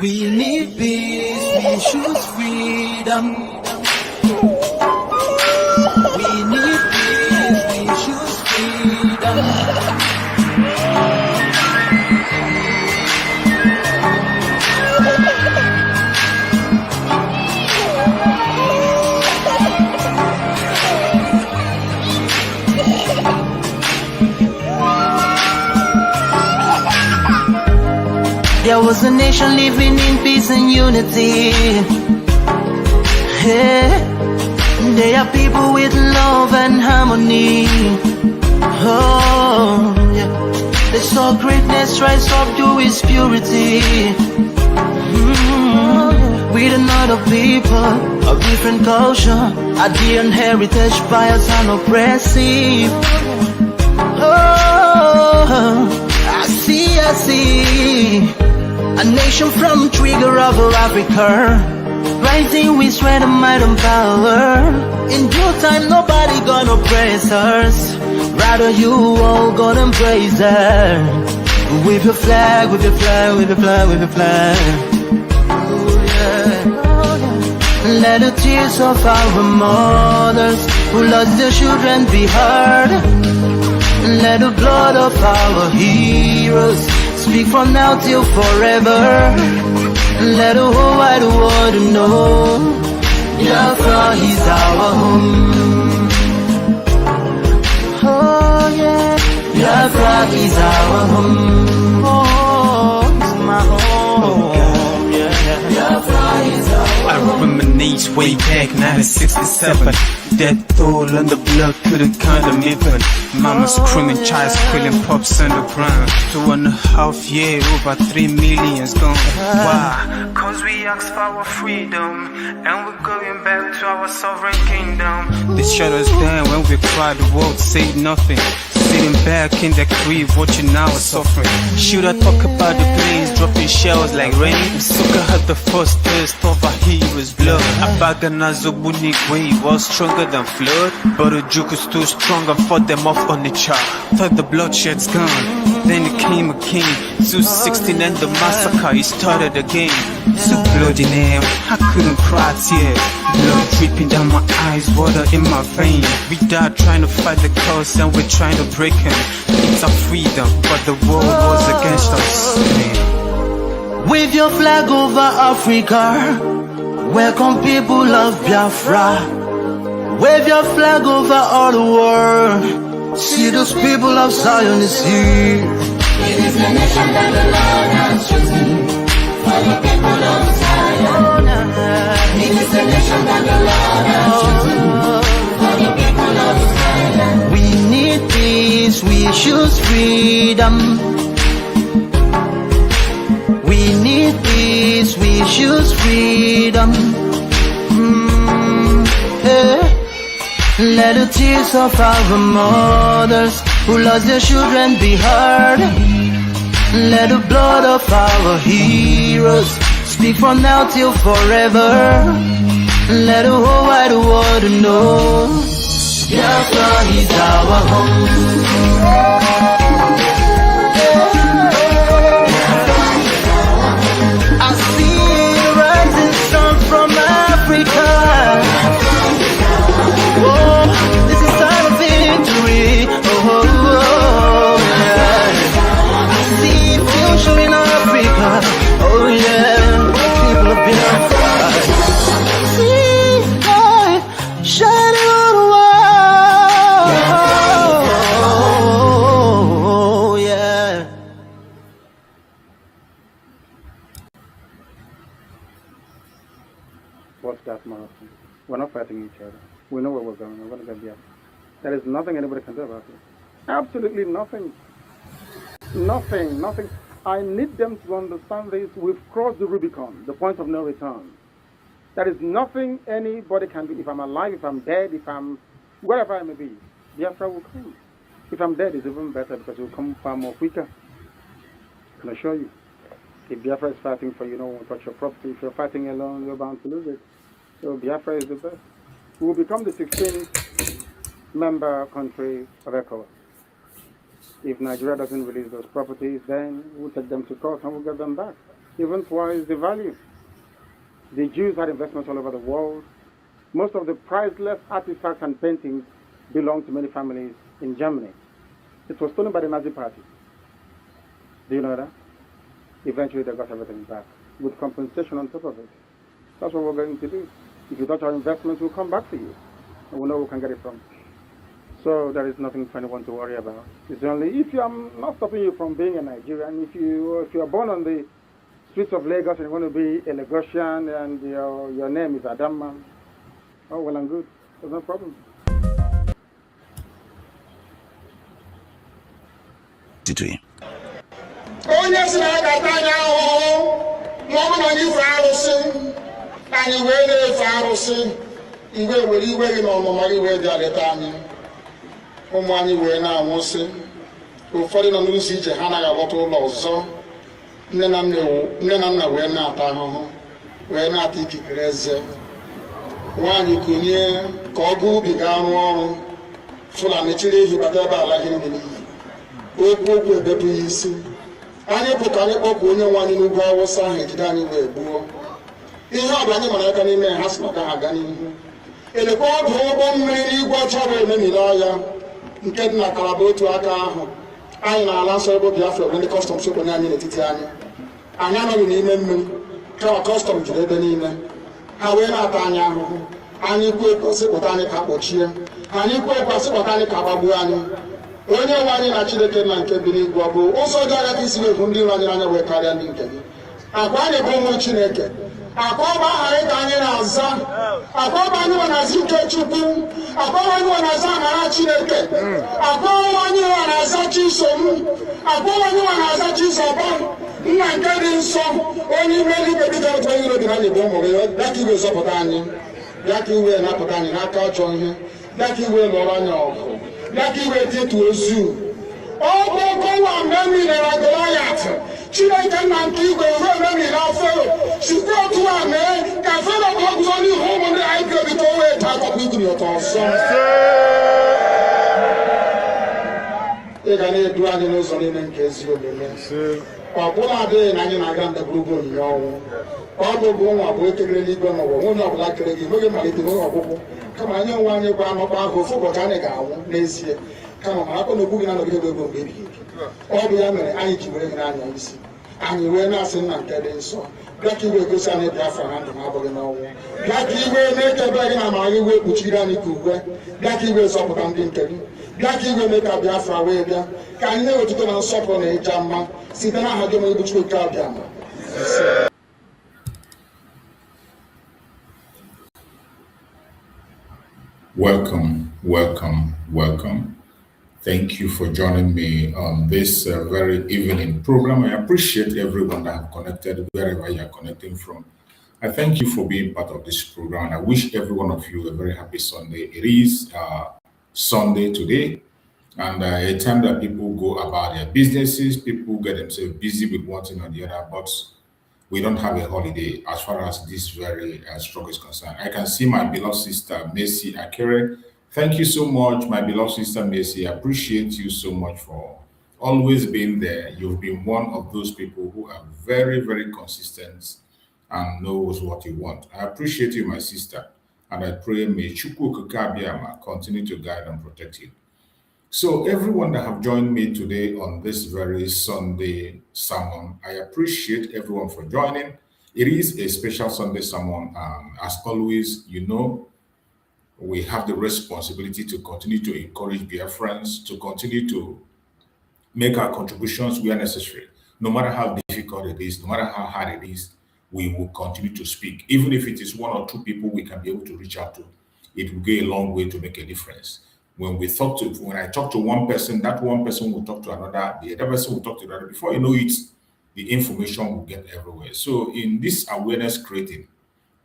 We need peace, we choose freedom. We need peace, we choose freedom. There was a nation living in peace and unity. Yeah. They are people with love and harmony. Oh, yeah. They saw greatness rise up to its purity. With another people of different culture, a different heritage, bias and oppressive. Oh, I see. A nation from trigger of Africa, rising with strength and might and power. In due time, nobody gonna praise us. Rather, you all gonna embrace her. With your flag, with your flag, with your flag, with your flag. Oh, yeah. Let the tears of our mothers who lost their children be heard. Let the blood of our heroes speak from now till forever. Let the whole wide world know Biafra is our home. Oh yeah, Biafra is our home. Oh, it's my home. Yeah, Biafra is our home. I reminisce way back 1967. Death toll on the blood couldn't count them even. Mama screaming, child squealing, pops on the ground. 2.5 years, over 3 million's gone. Why? Cause we asked for our freedom, and we're going back to our sovereign kingdom. They shut us down when we cried, the world said nothing. Sitting back in the crib, watching our suffering. Should I talk about the planes dropping shells like rain? Suka had the first taste of a hero's blood. Abaganazo Bunigwe was stronger than flood, but the juke is too strong and fought them off on the chart. Thought the bloodshed's gone, then it came again. 216 and the massacre, it started again. So bloody name, I couldn't cry tears. Blood dripping down my eyes, water in my veins. We died trying to fight the cause and we're trying to break him. It's our freedom, but the world was against us. Wave your flag over Africa. Welcome people of Biafra. Wave your flag over all the world. See those people of Zion is here. It is the nation that the Lord has chosen for the people of Zion. It is the nation that the Lord has chosen for the people of Zion. We need peace, we choose freedom. We need peace, we choose freedom. Yeah. Let the tears of our mothers who lost their children be heard. Let the blood of our heroes speak from now till forever. Let the whole wide world know Biafra is our home. I see the rising sun from Africa. Oh, this is time of victory. Oh, yeah. I see future in Africa. Oh yeah, people of Biafra. See light shining on the world. Oh yeah. What's that, Marathon? We're not fighting each other. We know where we're going. We're going to get there. There is nothing anybody can do about it. Absolutely nothing. Nothing. I need them to understand this. We've crossed the Rubicon, the point of no return. There is nothing anybody can do. If I'm alive, if I'm dead, if I'm wherever I may be, Biafra will come. If I'm dead, it's even better because it will come far more quicker. I can assure you. If Biafra is fighting for you, no one will touch your property. If you're fighting alone, you're bound to lose it. So Biafra is the best. We will become the 16th member country of ECOWAS. If Nigeria doesn't release those properties, then we'll take them to court and we'll get them back. even twice the value. The Jews had investments all over the world. Most of the priceless artifacts and paintings belonged to many families in Germany. It was stolen by the Nazi Party. Do you know that? Eventually they got everything back with compensation on top of it. That's what we're going to do. If you touch our investments, we'll come back for you. And we'll know where we can get it from. So there is nothing for anyone to worry about. It's only if I'm not stopping you from being a Nigerian, if you are born on the streets of Lagos and you want to be a Lagosian and your name is Adamma, oh, well and good. There's no problem. Onye si na-akata anya ahụhụ ma ọ bụ na anyị fee arụsị anyị wee na-efe arụsị igwe were iwe gị na ọmụma gị wee bịa leta anyị ụmụ anyị wee na-anwụsị ụfọdụ nọ n'ụzọ ije ha anaghị alọta ụlọ ọzọ nne na nna wee na-ata ahụhụ wee na-ata ikikere eze nwaanyị kunye ka ọ gaa ubi gaa rụọ ọrụ Fulani chiri ehi bata ebe ala gị n'iyi okwu ebepụ ya isi anyị pụta anyị kpọpụ onye nwe anyị n'ugwu Awụsa ahụ ejide anyị wee gbuo ihe ọ bụla anyị mara aka n'ime ha si maka ha gaa n'ihu elekwa ọdụ ụgbọ mmiri n'igwe ọcha bụ ememiri ọya nke dị na Kalaba otu aka ahụ anyị na-ala nsọ ebe Biafra bụ ndị kọstọm sokwenye anyị n'etiti anyị anọghị n'ime mmiri kama kọstọm jiri ebe niile ha wee na-ata anyị ahụhụ anyị kwuo ekosịpụta anyị ka kpọchie anyị kwuo ekwasịpụta anyị ka gbagbuo anyị onye nwe anyị na Chineke na nke bi n'igwe ọ bụ ụzọ dị anya ka isi wepụ ndị iro anyị n'anya wee karịa ndị nke gị akwa anyị bụ ụmụ Chineke akwa ọba aha anyị ka anyị na-aza akwa ọba anyị nwe na-aza ike Chukwu akwa ọba anyị nwe na-aza amara Chineke akwa ọba anyị nwe na-aza Chisom akwa ọba anyị nwe na-aza Chizoba nna nke dị nsọ onye ime eluigwe dịka otu onye iro dị na anyị bụ ụmụ gị bịa ka iwe zọpụta anyị bịa ka iwe napụta anyị n'aka ọjọọ ihe bịa ka iwe lụọrọ anyị ọgụ bịa ka iwe dịtụ ozu ọgbọgọwa memilere Goliath Chineke nna nke igwe ruo memile Fero sikwa otu a mee ka Fero ka ọ guzo n'ihu ụmụ ndị anyị ga-ebi ka o wee taa akọkọ igiri ụtọ ọsọ ị ga na-edu anyị n'ụzọ niile nke ezi omume ọ bụla adịghị na anyị na-aga ndagwurugwu onyinye ọnwụ ọ bụ nwa bụ ekekere n'igwe n'ụwa nwunye ọbụla kere gị nweghị malite n'ụlọ ọgwụgwụ kama anyị onwe anyị gwa anọkwa ahụ ofu ụbọchị anyị ga-anwụ n'ezie kama ma akpọ na okwu gị na-anọgide ego mgbe ebighị ebi ọ bụ ya mere anyị ji were gị n'anya isi anyị wee na-asị nna nke dị nsọ bịa ka iwe gosi anyị Biafra na ndụ na-abụghị n'ọnwụ bịa ka iwe mee ka ebe gị na amara gị wee kpuchiri anyị ka uwe bịa ka iwe zọpụta ndị nke gị bịa ka iwe mee ka Biafra wee bịa ka anyị na-ewetụta na nsọpụrụ na ịja mma site n'aha gị onye bụ Chukwu abịa ma Welcome. Thank you for joining me on this very evening program. I appreciate everyone that have connected wherever you are connecting from. I thank you for being part of this program. I wish every one of you a very happy Sunday. It is Sunday today, and a time that people go about their businesses, people get themselves busy with one thing or the other, but we don't have a holiday as far as this very struggle is concerned. I can see my beloved sister, Mazi Akere. Thank you so much, my beloved sister, Mazi. I appreciate you so much for always being there. You've been one of those people who are very, very consistent and knows what you want. I appreciate you, my sister. And I pray may Chukwu Kukabiyama continue to guide and protect you. So everyone that have joined me today on this very Sunday sermon, I appreciate everyone for joining. It is a special Sunday sermon. As always, you know, we have the responsibility to continue to encourage Biafrans, to continue to make our contributions where necessary. No matter how difficult it is, no matter how hard it is, we will continue to speak. Even if it is one or two people we can be able to reach out to, it will go a long way to make a difference. When I talk to one person, that one person will talk to another, the other person will talk to another. Before you know it, the information will get everywhere. So in this awareness creating,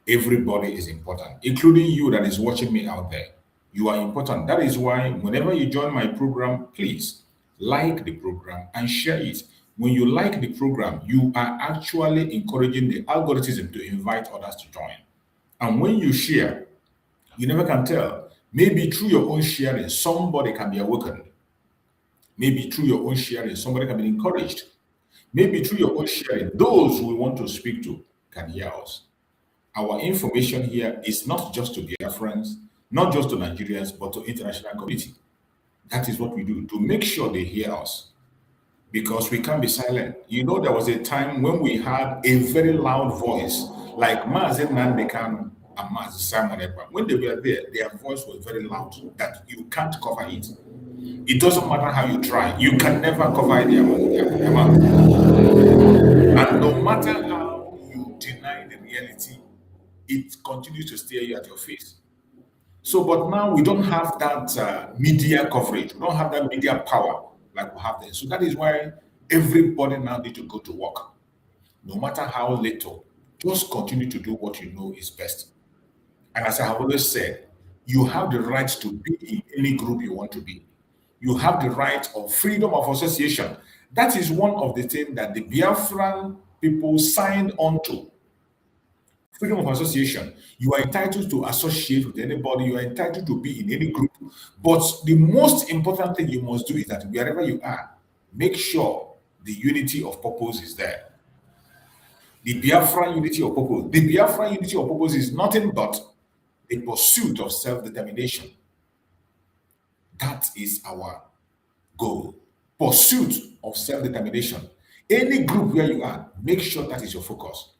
everybody is important, including you that is watching me out there. You are important. That is why whenever you join my program, please like the program and share it. When you like the program, you are actually encouraging the algorithm to invite others to join. And when you share, you never can tell. Maybe through your own sharing, somebody can be awakened. Maybe through your own sharing, somebody can be encouraged. Maybe through your own sharing, those we want to speak to can hear us. Our information here is not just to Biafrans, not just to Nigerians, but to international community. That is what we do to make sure they hear us, because we can't be silent. You know, there was a time when we had a very loud voice, like Mazi Nnamdi Kanu and Mazi Simon Ekpa. When they were there, their voice was very loud that you can't cover it. It doesn't matter how you try, you can never cover their mouth. And no matter how you deny the reality, it continues to stare you at your face. So, but now we don't have that media coverage. We don't have that media power like we have then. So that is why everybody now need to go to work. No matter how little, just continue to do what you know is best. And as I have always said, you have the right to be in any group you want to be. You have the right of freedom of association. That is one of the things that the Biafran people signed on to. Freedom of association. You are entitled to associate with anybody. You are entitled to be in any group. But the most important thing you must do is that wherever you are, make sure the unity of purpose is there. The Biafran unity of purpose. The Biafran unity of purpose is nothing but a pursuit of self-determination. That is our goal. Pursuit of self-determination. Any group where you are, make sure that is your focus.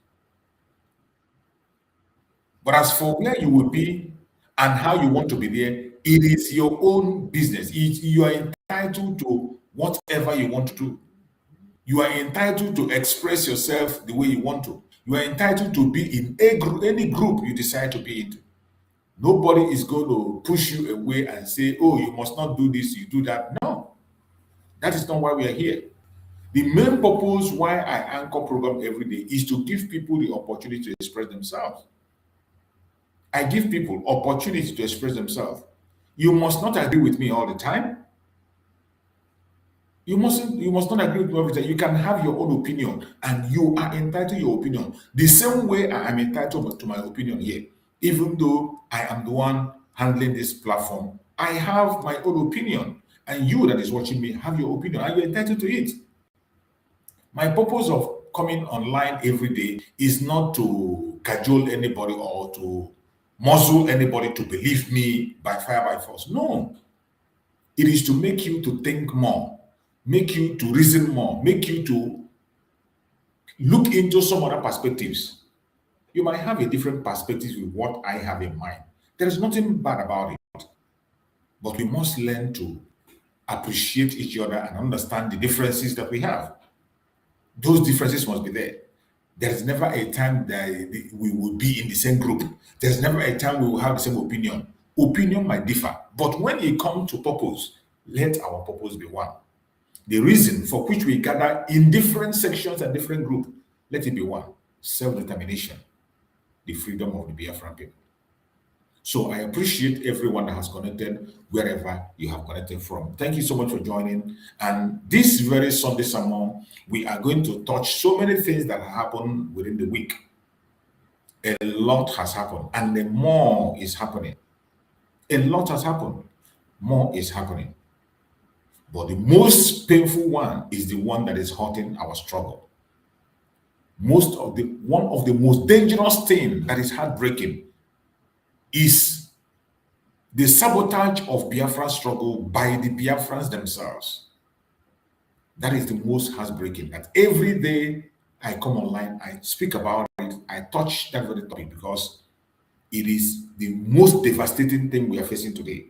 But as for where you will be and how you want to be there, it is your own business. You are entitled to whatever you want to do. You are entitled to express yourself the way you want to. You are entitled to be in any group you decide to be in. Nobody is going to push you away and say, oh, you must not do this, you do that. No, that is not why we are here. The main purpose why I anchor program every day is to give people the opportunity to express themselves. I give people opportunity to express themselves. You must not agree with me all the time. You must not agree with me every time. You can have your own opinion, and you are entitled to your opinion. The same way I am entitled to my opinion here. Even though I am the one handling this platform, I have my own opinion. And you that is watching me have your opinion, and you're entitled to it. My purpose of coming online every day is not to cajole anybody or to muzzle anybody to believe me by fire by force. No. It is to make you to think more, make you to reason more, make you to look into some other perspectives. You might have a different perspective with what I have in mind. There is nothing bad about it. But we must learn to appreciate each other and understand the differences that we have. Those differences must be there. There's never a time that we will be in the same group. There's never a time we will have the same opinion. Opinion might differ, but when it comes to purpose, let our purpose be one. The reason for which we gather in different sections and different groups, let it be one. Self-determination, the freedom of the Biafran people. So I appreciate everyone that has connected wherever you have connected from. Thank you so much for joining. And this very Sunday sermon, we are going to touch so many things that have happened within the week. A lot has happened, and more is happening. A lot has happened. More is happening. But the most painful one is the one that is hurting our struggle. One of the most dangerous things that is heartbreaking is the sabotage of Biafra struggle by the Biafrans themselves. That is the most heartbreaking. That every day I come online, I speak about it, I touch that very topic because it is the most devastating thing we are facing today.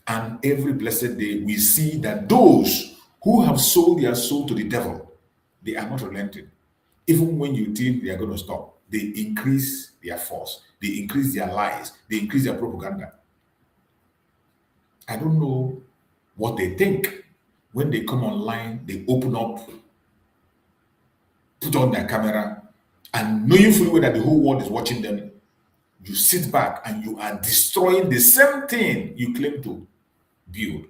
And every blessed day we see that those who have sold their soul to the devil, they are not relenting. Even when you think they are going to stop, they increase their force, they increase their lies, they increase their propaganda. I don't know what they think when they come online, they open up, put on their camera, and knowing fully well that the whole world is watching them, you sit back and you are destroying the same thing you claim to build.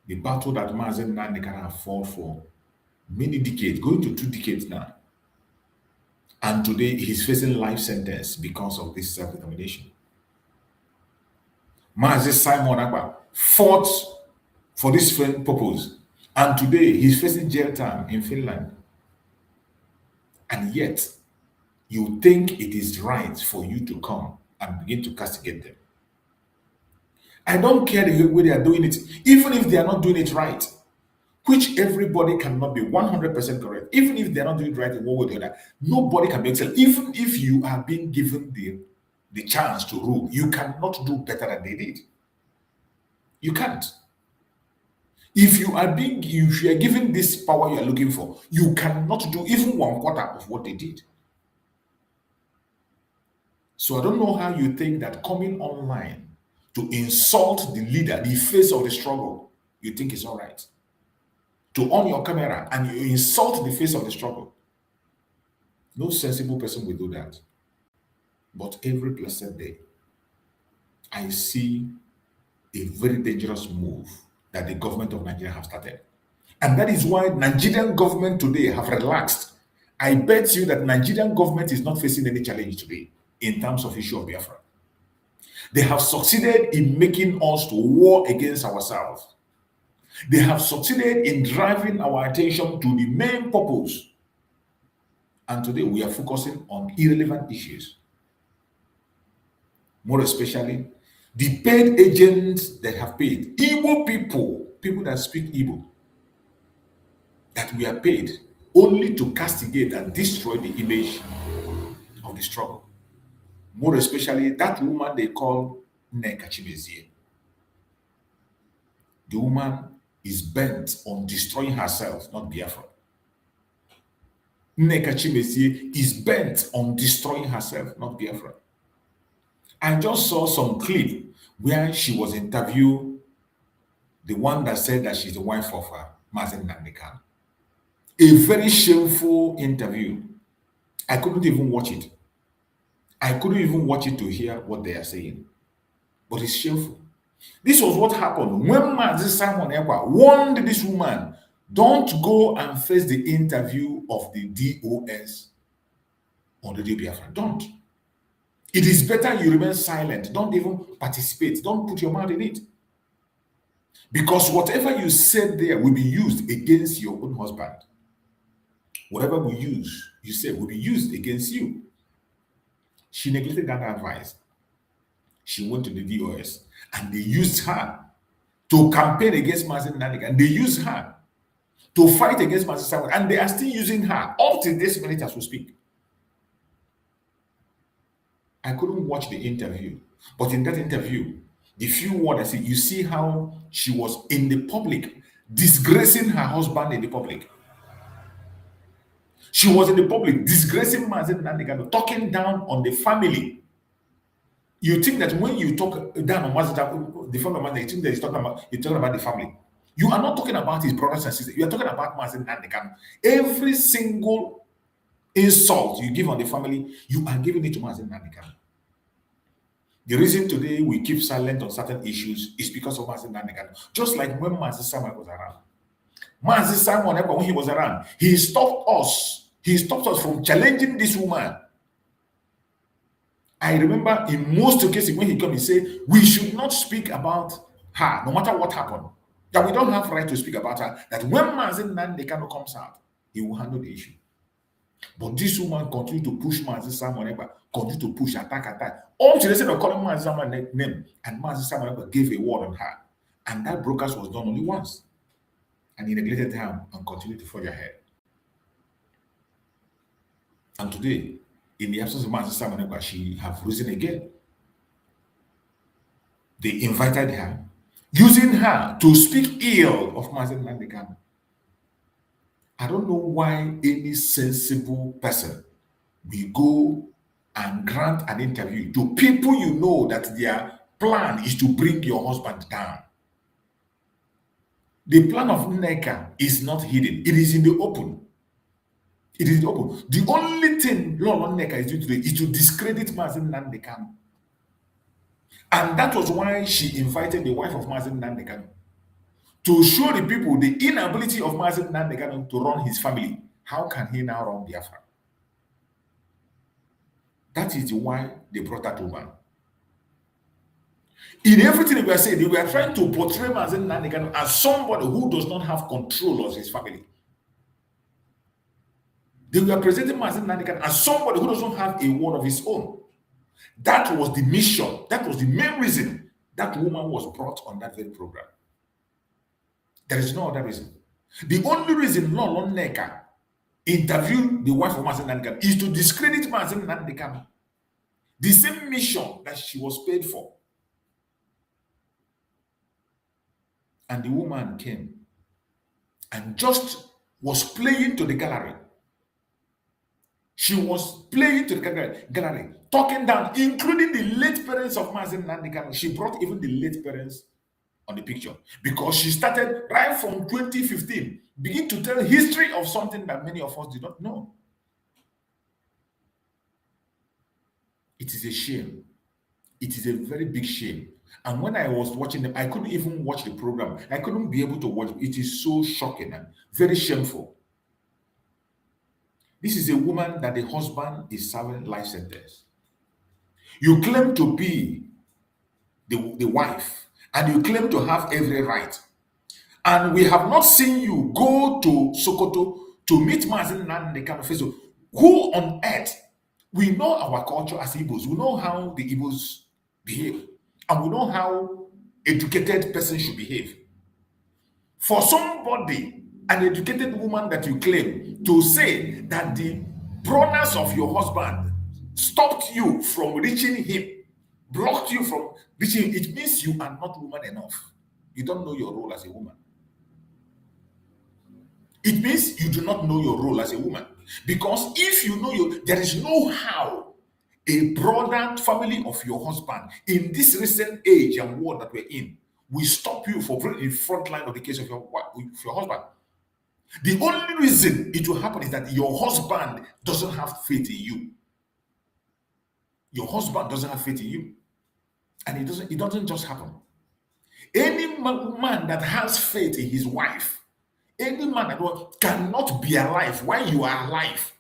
The battle that Mazi Nnamdi Kanu have fought for many decades, going to 2 decades now. And today he's facing life sentence because of this self-determination. Mazi Simon Ekpa fought for this purpose. And today he's facing jail time in Finland. And yet, you think it is right for you to come and begin to castigate them. I don't care the way they are doing it, even if they are not doing it right, which everybody cannot be 100% correct. Even if they are not doing it right in one way or the other, nobody can be excellent. Even if you are being given the chance to rule, you cannot do better than they did. You can't. If you are given this power you are looking for, you cannot do even 1/4 of what they did. So I don't know how you think that coming online to insult the leader, the face of the struggle, you think is all right. To on your camera and you insult the face of the struggle. No sensible person will do that. But every blessed day, I see a very dangerous move that the government of Nigeria have started. And that is why Nigerian government today have relaxed. I bet you that Nigerian government is not facing any challenge today in terms of issue of Biafra. They have succeeded in making us to war against ourselves. They have succeeded in driving our attention to the main purpose. And today we are focusing on irrelevant issues. More especially, the paid agents that have paid, Igbo people that speak Igbo, that we are paid only to castigate and destroy the image of the struggle. More especially, that woman they call Nneka Chimezie. The woman is bent on destroying herself, not Biafra. Nneka Chimezie is bent on destroying herself, not Biafra. I just saw some clip where she was interviewed, the one that said that she's the wife of Mazi Nnamdi Kanu. A very shameful interview. I couldn't even watch it. I couldn't even watch it to hear what they are saying. But it's shameful. This was what happened when Mazi Ekpa warned this woman, don't go and face the interview of the DOS on the Biafra. Don't. It is better you remain silent. Don't even participate. Don't put your mouth in it. Because whatever you said there will be used against your own husband. Whatever you say will be used against you. She neglected that advice. She went to the DOS and they used her to campaign against Mazi Nnamdi Kanu. They used her to fight against Mazi Nnamdi Kanu, and they are still using her up to this minute as we speak. I couldn't watch the interview, but in that interview, the few words I see, you see how she was in the public, disgracing her husband in the public. She was in the public, disgracing Mazi Nnamdi Kanu, talking down on the family. You think that when you talk down on Mazi, the family, you think that you're talking about the family. You are not talking about his brothers and sisters. You are talking about Mazi Nnamdi Kanu. Every single insult you give on the family, you are giving it to Mazi Nnamdi Kanu. The reason today we keep silent on certain issues is because of Mazi Nnamdi Kanu. Just like when Mazi Samuel was around. Mazi Samuel, when he was around, he stopped us. He stopped us from challenging this woman. I remember in most cases when he came, he said, we should not speak about her, no matter what happened. That we don't have right to speak about her. That when Mazi Nnamdi Kanu comes out, he will handle the issue. But this woman continued to push Mazi Samuel, continued to push, attack. All to the sake of calling Mazi Samuel name, and Mazi Samuel gave a word on her. And that broadcast was done only once. And he neglected her and continued to forge ahead. And today, in the absence of Mazi Samuel, she have risen again. They invited her, using her to speak ill of Mazi Nnamdi Kanu. I don't know why any sensible person will go and grant an interview to people you know that their plan is to bring your husband down. The plan of Nneka is not hidden. It is in the open. It is open. The only thing Lord Nneka is doing today is to discredit Mazi Nnamdi Kanu. And that was why she invited the wife of Mazi Nnamdi Kanu to show the people the inability of Mazi Nnamdi Kanu to run his family. How can he now run Biafra? That is why they brought that woman. In everything they were saying, they were trying to portray Mazi Nnamdi Kanu as somebody who does not have control of his family. They were presenting Mazi Nnamdi Kanu as somebody who doesn't have a word of his own. That was the mission. That was the main reason that woman was brought on that very program. There is no other reason. The only reason Lolo Neka interviewed the wife of Mazi Nnamdi Kanu is to discredit Mazi Nnamdi Kanu. The same mission that she was paid for. And the woman came and just was playing to the gallery. She was playing to the gallery, talking down, including the late parents of Mazi Nnamdi Kanu. She brought even the late parents on the picture because she started right from 2015, begin to tell history of something that many of us did not know. It is a shame. It is a very big shame. And when I was watching them, I couldn't even watch the program. I couldn't be able to watch it. It is so shocking and very shameful. This is a woman that the husband is serving life sentence. You claim to be the wife, and you claim to have every right. And we have not seen you go to Sokoto to meet Mazi Nnamdi Kanu face. Who on earth? We know our culture as Igbos. We know how the Igbos behave. And we know how educated person should behave. For somebody, an educated woman that you claim, to say that the brothers of your husband stopped you from reaching him, blocked you from reaching him, it means you are not woman enough. You don't know your role as a woman. It means you do not know your role as a woman. Because if you know there is no how a brother, family of your husband, in this recent age and world that we're in, will stop you from being in front line of the case of your husband. The only reason it will happen is that your husband doesn't have faith in you. Your husband doesn't have faith in you. And it doesn't just happen. Any man that has faith in his wife, any man that cannot be alive while you are alive.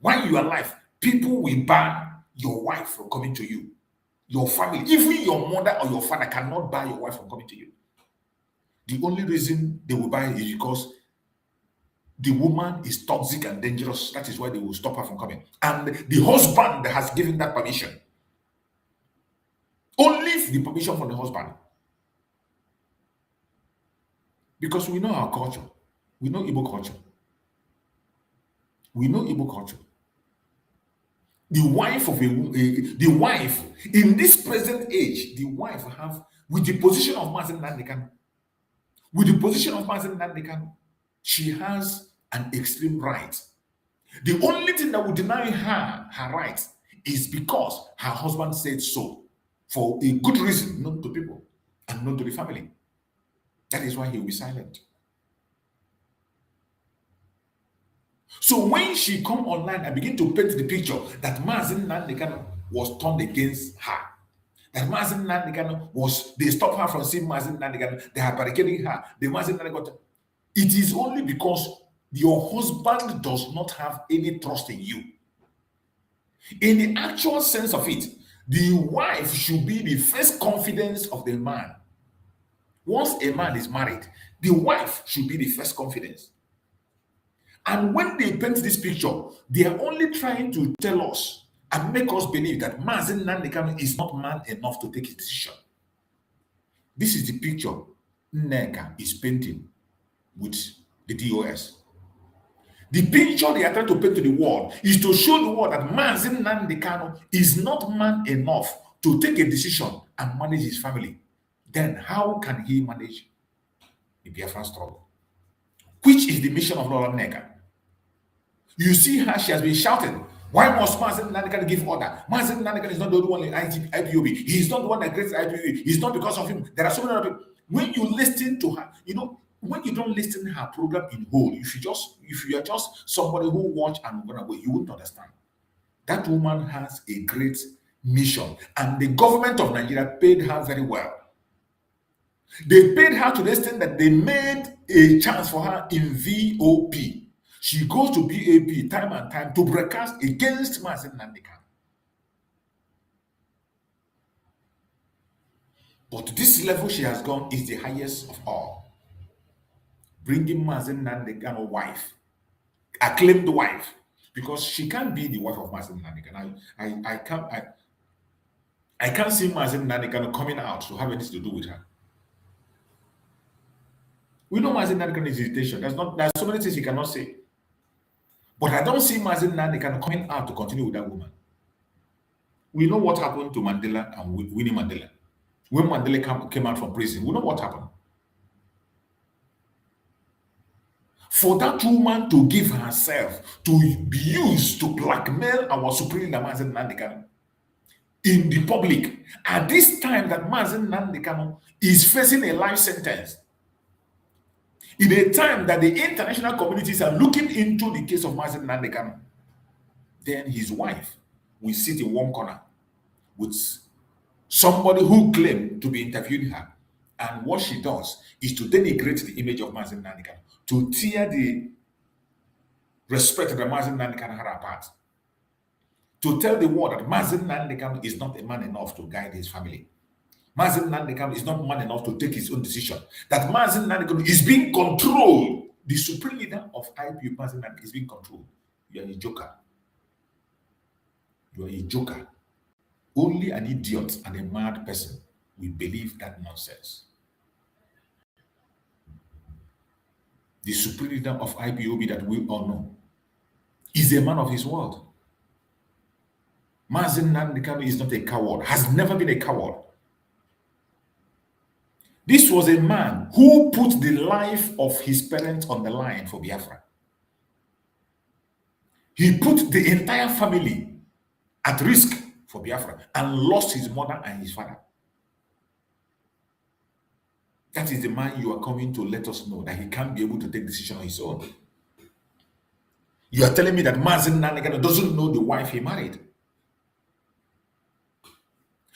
While you are alive, people will ban your wife from coming to you. Your family, even your mother or your father cannot buy your wife from coming to you. The only reason they will buy it is because the woman is toxic and dangerous. That is why they will stop her from coming. And the husband has given that permission. Only the permission from the husband. Because we know our culture. We know Igbo culture. We know Igbo culture. The wife of the wife in this present age, the wife have, with the position of Mazi Nnamdi Kanu, with the position of Mazi Nnamdi Kanu, she has an extreme right. The only thing that will deny her her right is because her husband said so, for a good reason, known to people and known to the family. That is why he will be silent. So when she come online and begin to paint the picture that Mazi Nnamdi Kanu was turned against her, that Mazi Nnamdi Kanu they stopped her from seeing Mazi Nnamdi Kanu, they are barricading her, the Mazi Nnamdi Kanu, it is only because your husband does not have any trust in you. In the actual sense of it, the wife should be the first confidence of the man. Once a man is married, the wife should be the first confidence. And when they paint this picture, they are only trying to tell us and make us believe that Mazi Nnamdi Kanu is not man enough to take his decision. This is the picture Nneka is painting with the DOS. The picture they are trying to paint to the world is to show the world that Mazi Nnamdi Kanu is not man enough to take a decision and manage his family. Then how can he manage the Biafra struggle? Which is the mission of Lord Nneka. You see her, she has been shouting, why must Mazi Nnamdi Kanu give order? Mazi Nnamdi Kanu is not the only one in IPOB. He's not the one that creates IPOB. It's not because of him. There are so many other people. When you listen to her, when you don't listen to her program in whole, if you are just somebody who watch and run away, you won't understand. That woman has a great mission, and the government of Nigeria paid her very well. They paid her to the extent that they made a chance for her in VOP. She goes to BAP time and time to broadcast against Mazi Nnamdi Kanu. But to this level she has gone is the highest of all. Bringing Mazi Nnamdi Kanu wife, acclaimed wife, because she can't be the wife of Mazi Nnamdi Kanu. I can't see Mazi Nnamdi Kanu coming out to have anything to do with her. We know Mazi Nnamdi Kanu is irritation. There's so many things he cannot say. But I don't see Mazi Nnamdi Kanu coming out to continue with that woman. We know what happened to Mandela and Winnie Mandela. When Mandela came out from prison, we know what happened. For that woman to give herself to be used to blackmail our supreme leader Mazi Nnamdi Kanu in the public, at this time that Mazi Nnamdi Kanu is facing a life sentence, in a time that the international communities are looking into the case of Mazi Nnamdi Kanu, then his wife will sit in one corner with somebody who claimed to be interviewing her. And what she does is to denigrate the image of Mazi Nnamdi Kanu, to tear the respect that Mazi Nnamdi Kanu had apart, to tell the world that Mazi Nnamdi Kanu is not a man enough to guide his family. Mazi Nnamdi Kanu is not man enough to take his own decision. That Mazi Nnamdi Kanu is being controlled. The supreme leader of IPU, Mazi Nnamdi, is being controlled. You are a joker. You are a joker. Only an idiot and a mad person will believe that nonsense. The supreme leader of IPOB that we all know is a man of his word. Mazi Nnamdi Kanu is not a coward, has never been a coward. This was a man who put the life of his parents on the line for Biafra. He put the entire family at risk for Biafra and lost his mother and his father. That is the man you are coming to let us know that he can't be able to take decision on his own. You are telling me that Mazi Nnamdi Kanu doesn't know the wife he married.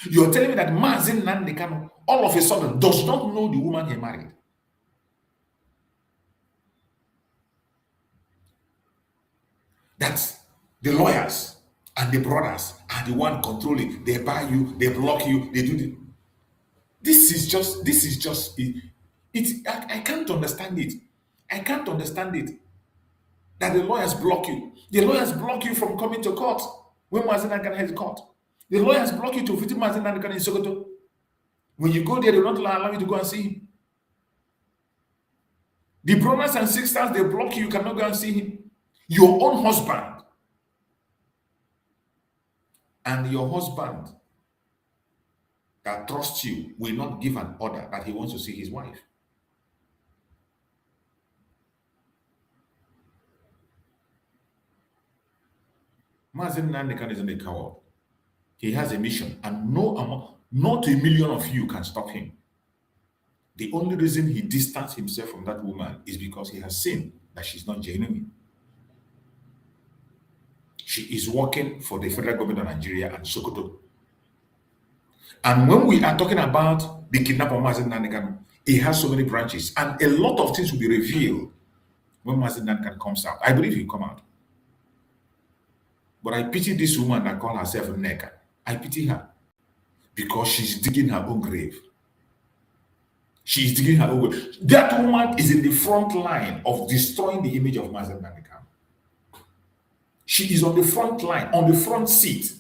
You are telling me that Mazi Nnamdi Kanu all of a sudden does not know the woman he married. That the lawyers and the brothers are the one controlling. They buy you, they block you, they do the. This is just I can't understand it. I can't understand it. That the lawyers block you. The lawyers block you from coming to court when Mazi Nnamdi Kanu has court. The lawyers block you to visit Mazi Nnamdi Kanu in Sokoto. When you go there, they will not allow you to go and see him. The brothers and sisters, they block you, you cannot go and see him. Your own husband. And your husband that trusts you will not give an order that he wants to see his wife. Mazi Nnamdi Kanu isn't a coward. He has a mission, and not a million of you can stop him. The only reason he distanced himself from that woman is because he has seen that she's not genuine. She is working for the federal government of Nigeria and Sokoto. And when we are talking about the kidnap of Mazi Nnamdi Kanu, it has so many branches, and a lot of things will be revealed when Mazi Nnamdi Kanu comes out. I believe he'll come out. But I pity this woman that calls herself Nneka. I pity her because she's digging her own grave. She's digging her own grave. That woman is in the front line of destroying the image of Mazi Nnamdi Kanu. She is on the front line, on the front seat.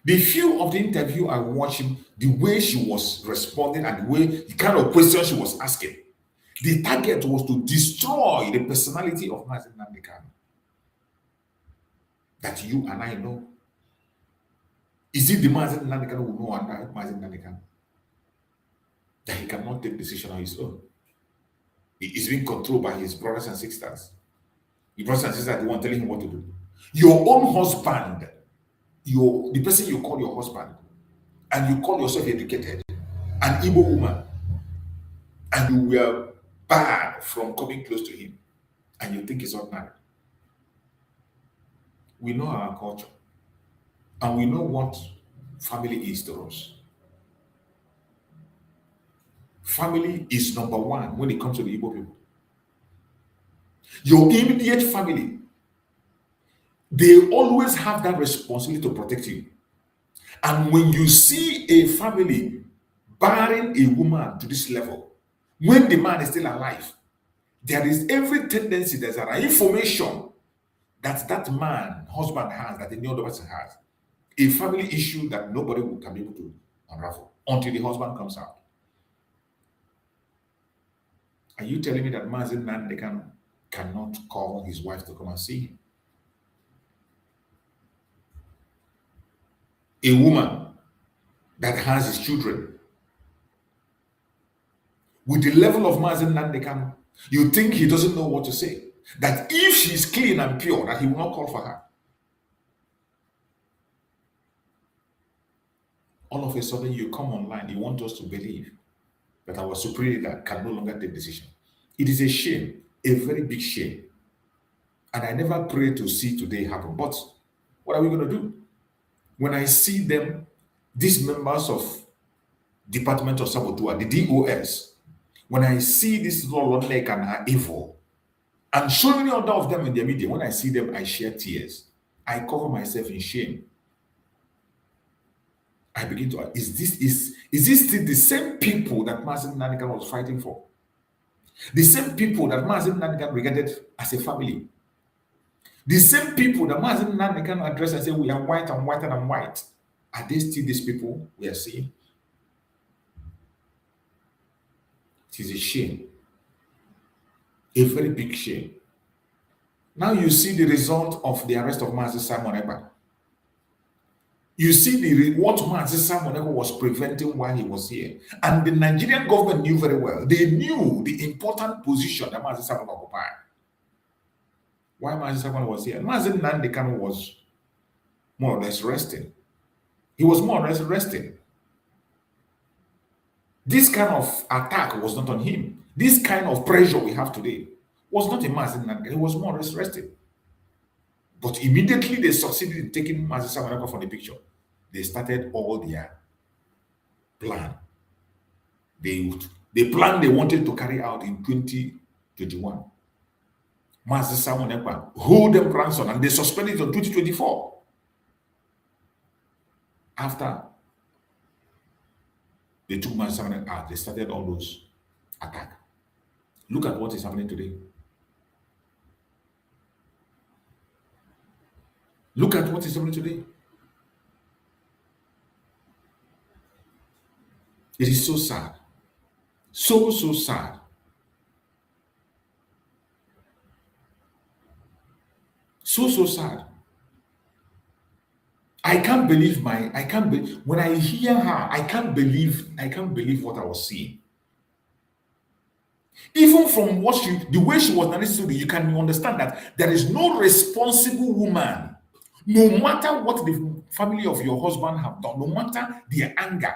The few of the interview I watched, the way she was responding and the kind of questions she was asking, the target was to destroy the personality of Mazi Nnamdi Kanu that you and I know. Is it the Mazi Nnamdi Kanu who know under Mazi Nnamdi Kanu that he cannot take decision on his own? He is being controlled by his brothers and sisters. The brothers and sisters are the one telling him what to do. Your own husband, the person you call your husband, and you call yourself educated, an Igbo woman, and you were barred from coming close to him, and you think he's ordinary. We know our culture, and we know what family is to us. Family is number one when it comes to the Igbo people. Your immediate family, they always have that responsibility to protect you. And when you see a family barring a woman to this level, when the man is still alive, there is every tendency, there's an information that man, husband has, that the other person has. A family issue that nobody can be able to unravel until the husband comes out. Are you telling me that Mazi Nnamdi Kanu cannot call his wife to come and see him? A woman that has his children, with the level of Mazi Nnamdi Kanu, you think he doesn't know what to say? That if she's clean and pure, that he will not call for her. All of a sudden, you come online, you want us to believe that our superior leader can no longer take decision. It is a shame, a very big shame. And I never pray to see today happen. But what are we going to do? When I see them, these members of Department of Sabotage, the DOS, when I see this Lord Lake and her evil, and so many other of them in the media, when I see them, I shed tears. I cover myself in shame. I begin to ask, is this still the same people that Mazi Nnamdi Kanu was fighting for? The same people that Mazi Nnamdi Kanu regarded as a family? The same people that Mazi Nnamdi Kanu addressed and said, we are white and white and I'm white. Are they still these people we are seeing? It is a shame. A very big shame. Now you see the result of the arrest of Mazi Ekpa. You see what Mazi Ekpa was preventing while he was here. And the Nigerian government knew very well. They knew the important position that Mazi Ekpa occupied. Why Mazi Ekpa was here? Mazi Nnamdi Kanu was more or less resting. He was more or less resting. This kind of attack was not on him. This kind of pressure we have today was not a Mazi Nnamdi. He was more or less resting. But immediately they succeeded in taking Mazi Ekpa from the picture. They started all their plan. The plan they wanted to carry out in 2021. Mazi Ekpa hold them ransom and they suspended it on 2024. After they took Mazi Ekpa out, they started all those attacks. Look at what is happening today. Look at what is happening today. It is so sad. So sad. So sad. I can't believe when I hear her, I can't believe what I was seeing. Even from the way she was narrating, you can understand that there is no responsible woman, no matter what the family of your husband have done, no matter their anger,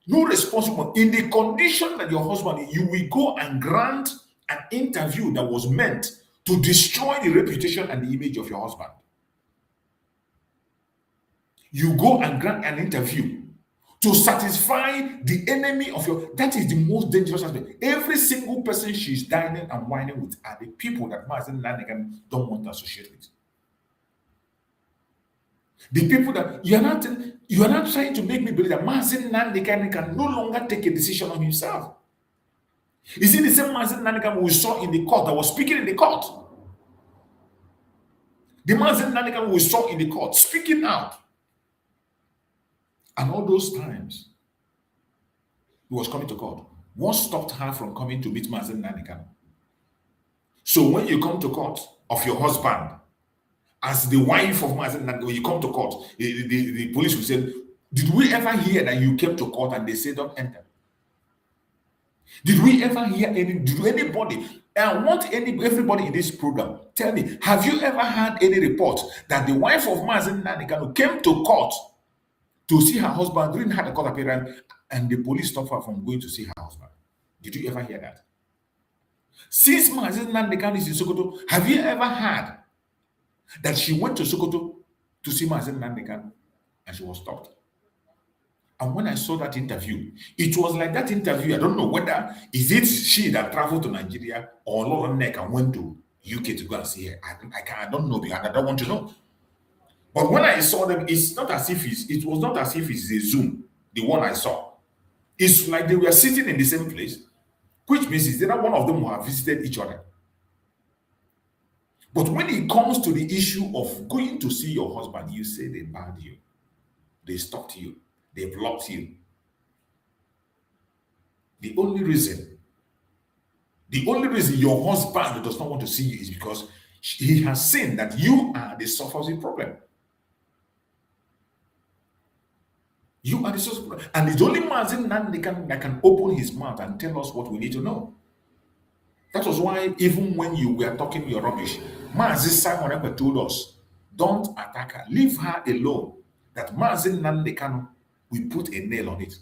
no responsible, in the condition that your husband, you will go and grant an interview that was meant to destroy the reputation and the image of your husband. You go and grant an interview to satisfy the enemy of your, that is the most dangerous aspect. Every single person she's dining and whining with are the people that Mazi Nnamdi Kanu don't want to associate with. The people that you are not trying to make me believe that Mazi Nnamdi Kanu can no longer take a decision on himself. Is it the same Mazi Nnamdi Kanu we saw in the court that was speaking in the court? The Mazi Nnamdi Kanu we saw in the court speaking out. And all those times he was coming to court. What stopped her from coming to meet Mazi Nnamdi Kanu? So when you come to court of your husband, as the wife of Mazi Nnamdi, when you come to court, the police will say, did we ever hear that you came to court and they said don't enter? Did we ever hear anybody? I want everybody in this program, tell me, have you ever had any report that the wife of Mazi Nnamdi Kanu came to court to see her husband, didn't have a court appearance, and the police stopped her from going to see her husband? Did you ever hear that? Since Mazi Nnamdi Kanu is in Sokoto, have you ever heard that she went to Sokoto to see Mazi Nnamdi Kanu and she was stopped? And when I saw that interview, it was like that interview, I don't know whether is it she that traveled to Nigeria or Lauren Neck and went to UK to go and see her. I don't know because I don't want to know. But when I saw them, it's not as if it was not as if it's a Zoom, the one I saw. It's like they were sitting in the same place, which means it's either one of them who have visited each other. But when it comes to the issue of going to see your husband, you say they barred you, they stopped you, they blocked you. The only reason your husband does not want to see you is because he has seen that you are the source of the problem. You are the source of the problem. And it's only Mazi Nnamdi Kanu that can open his mouth and tell us what we need to know. That was why even when you were talking your rubbish, Mazi Simon Ekpa told us, don't attack her, leave her alone. That Mazi Nnamdi Kanu will put a nail on it.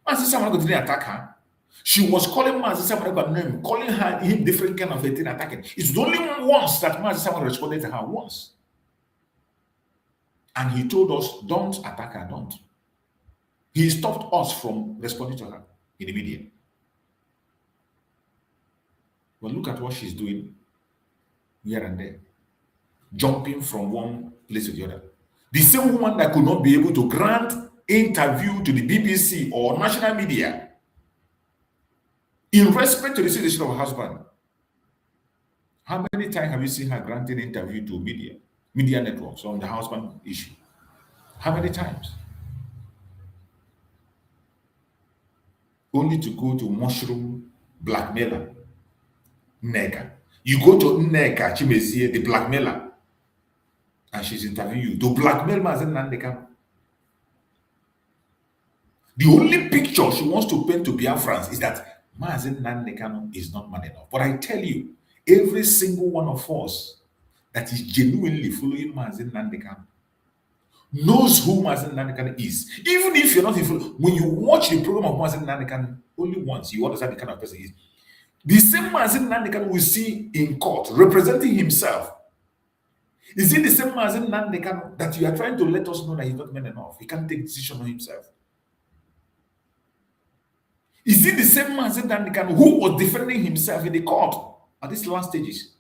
Mazi Simon Ekpa didn't attack her. She was calling Mazi Simon Ekpa name, calling her him different kind of a thing, attacking. It's only once that Mazi Simon responded to her once. And he told us, don't attack her, don't. He stopped us from responding to her in the media. Well, look at what she's doing here and there, jumping from one place to the other. The same woman that could not be able to grant interview to the BBC or national media in respect to the situation of her husband. How many times have you seen her granting interview to media networks on the husband issue? How many times? Only to go to mushroom blackmailer, Nneka. You go to Nneka Chimezie, the blackmailer, and she's interviewing you to blackmail Mazi Nnamdi Kanu. The only picture she wants to paint to Biafrans is that Mazi Nnamdi Kanu is not man enough. But I tell you, every single one of us that is genuinely following Mazi Nnamdi Kanu knows who Mazi Nnamdi Kanu is. Even if you're not when you watch the program of Mazi Nnamdi Kanu only once, you understand the kind of person he is. The same Mazi Nnamdi Kanu we see in court representing himself. Is it the same Mazi Nnamdi Kanu that you are trying to let us know that he's not man enough? He can't take decision on himself. Is it the same Mazi Nnamdi Kanu who was defending himself in the court at these last stages?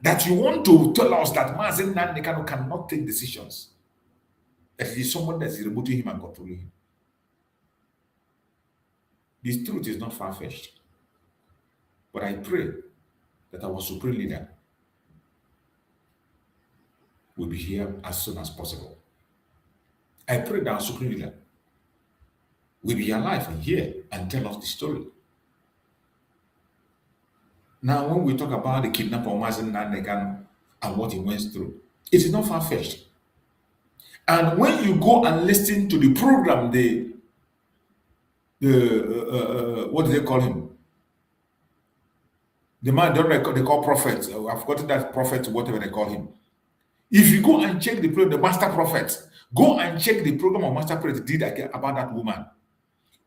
That you want to tell us that Mazi Nnamdi Kanu cannot take decisions? That it is someone that is removing him and controlling him? This truth is not far-fetched. But I pray that our supreme leader will be here as soon as possible. I pray that our supreme leader will be alive and here and tell us the story. Now, when we talk about the kidnap of Mazi Nnamdi Kanu and what he went through, it is not far-fetched. And when you go and listen to the program, what do they call him? The man they call prophet. I've forgotten that prophet, whatever they call him. If you go and check the program, the master prophet, go and check the program of master prophet did about that woman.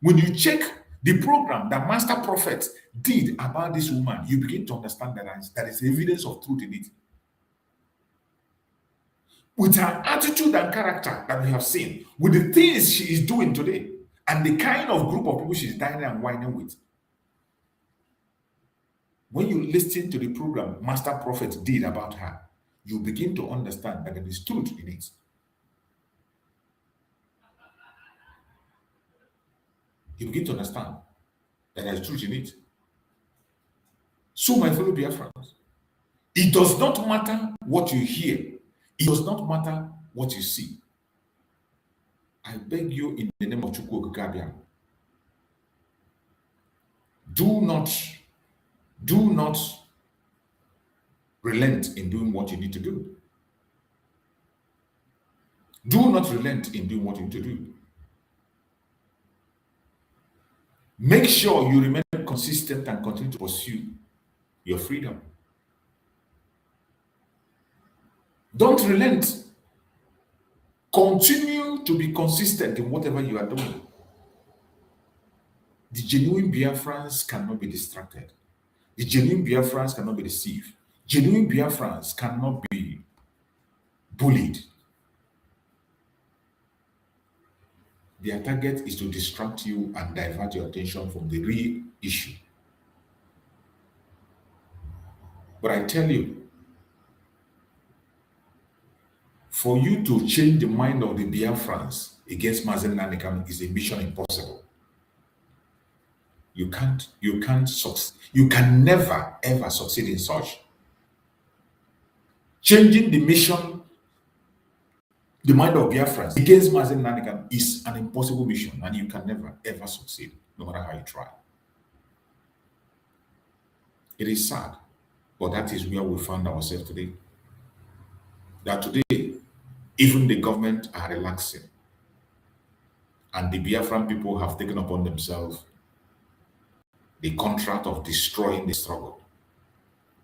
When you check the program that master prophet did about this woman, you begin to understand that there is evidence of truth in it. With her attitude and character that we have seen, with the things she is doing today, and the kind of group of people she's dining and whining with. When you listen to the program Master Prophet did about her, you begin to understand that there is truth in it. You begin to understand that there is truth in it. So, my fellow Biafrans, it does not matter what you hear. It does not matter what you see. I beg you in the name of Chukwu Okike, do not relent in doing what you need to do. Do not relent in doing what you need to do. Make sure you remain consistent and continue to pursue your freedom. Don't relent. Continue to be consistent in whatever you are doing. The genuine Biafrans cannot be distracted. The genuine Biafrans cannot be deceived. Genuine Biafrans cannot be bullied. Their target is to distract you and divert your attention from the real issue. But I tell you, for you to change the mind of the Biafrans against Mazi Nnamdi Kanu is a mission impossible. You can't succeed. You can never ever succeed in such. Changing the mission, the mind of Biafrans against Mazi Nnamdi Kanu is an impossible mission, and you can never ever succeed, no matter how you try. It is sad, but that is where we found ourselves today. That today, even the government are relaxing, and the Biafran people have taken upon themselves the contract of destroying the struggle.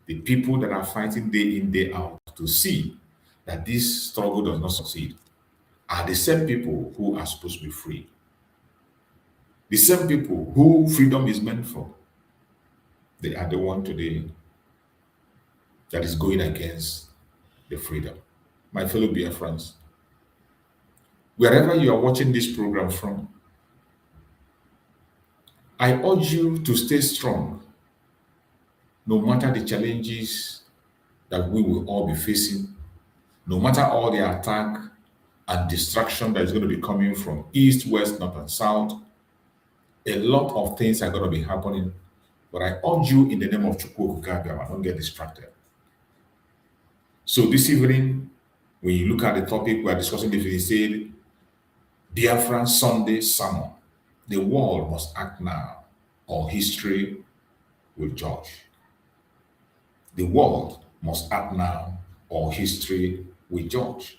The people that are fighting day in, day out to see that this struggle does not succeed are the same people who are supposed to be free. The same people who freedom is meant for. They are the one today that is going against the freedom. My fellow Biafrans, wherever you are watching this program from, I urge you to stay strong, no matter the challenges that we will all be facing, no matter all the attack and distraction that is going to be coming from east, west, north, and south. A lot of things are going to be happening, but I urge you in the name of Chukwu Okike, don't get distracted. So this evening, when you look at the topic we are discussing, if you say Biafra Sunday Sermon, the world must act now, or history will judge. The world must act now, or history will judge.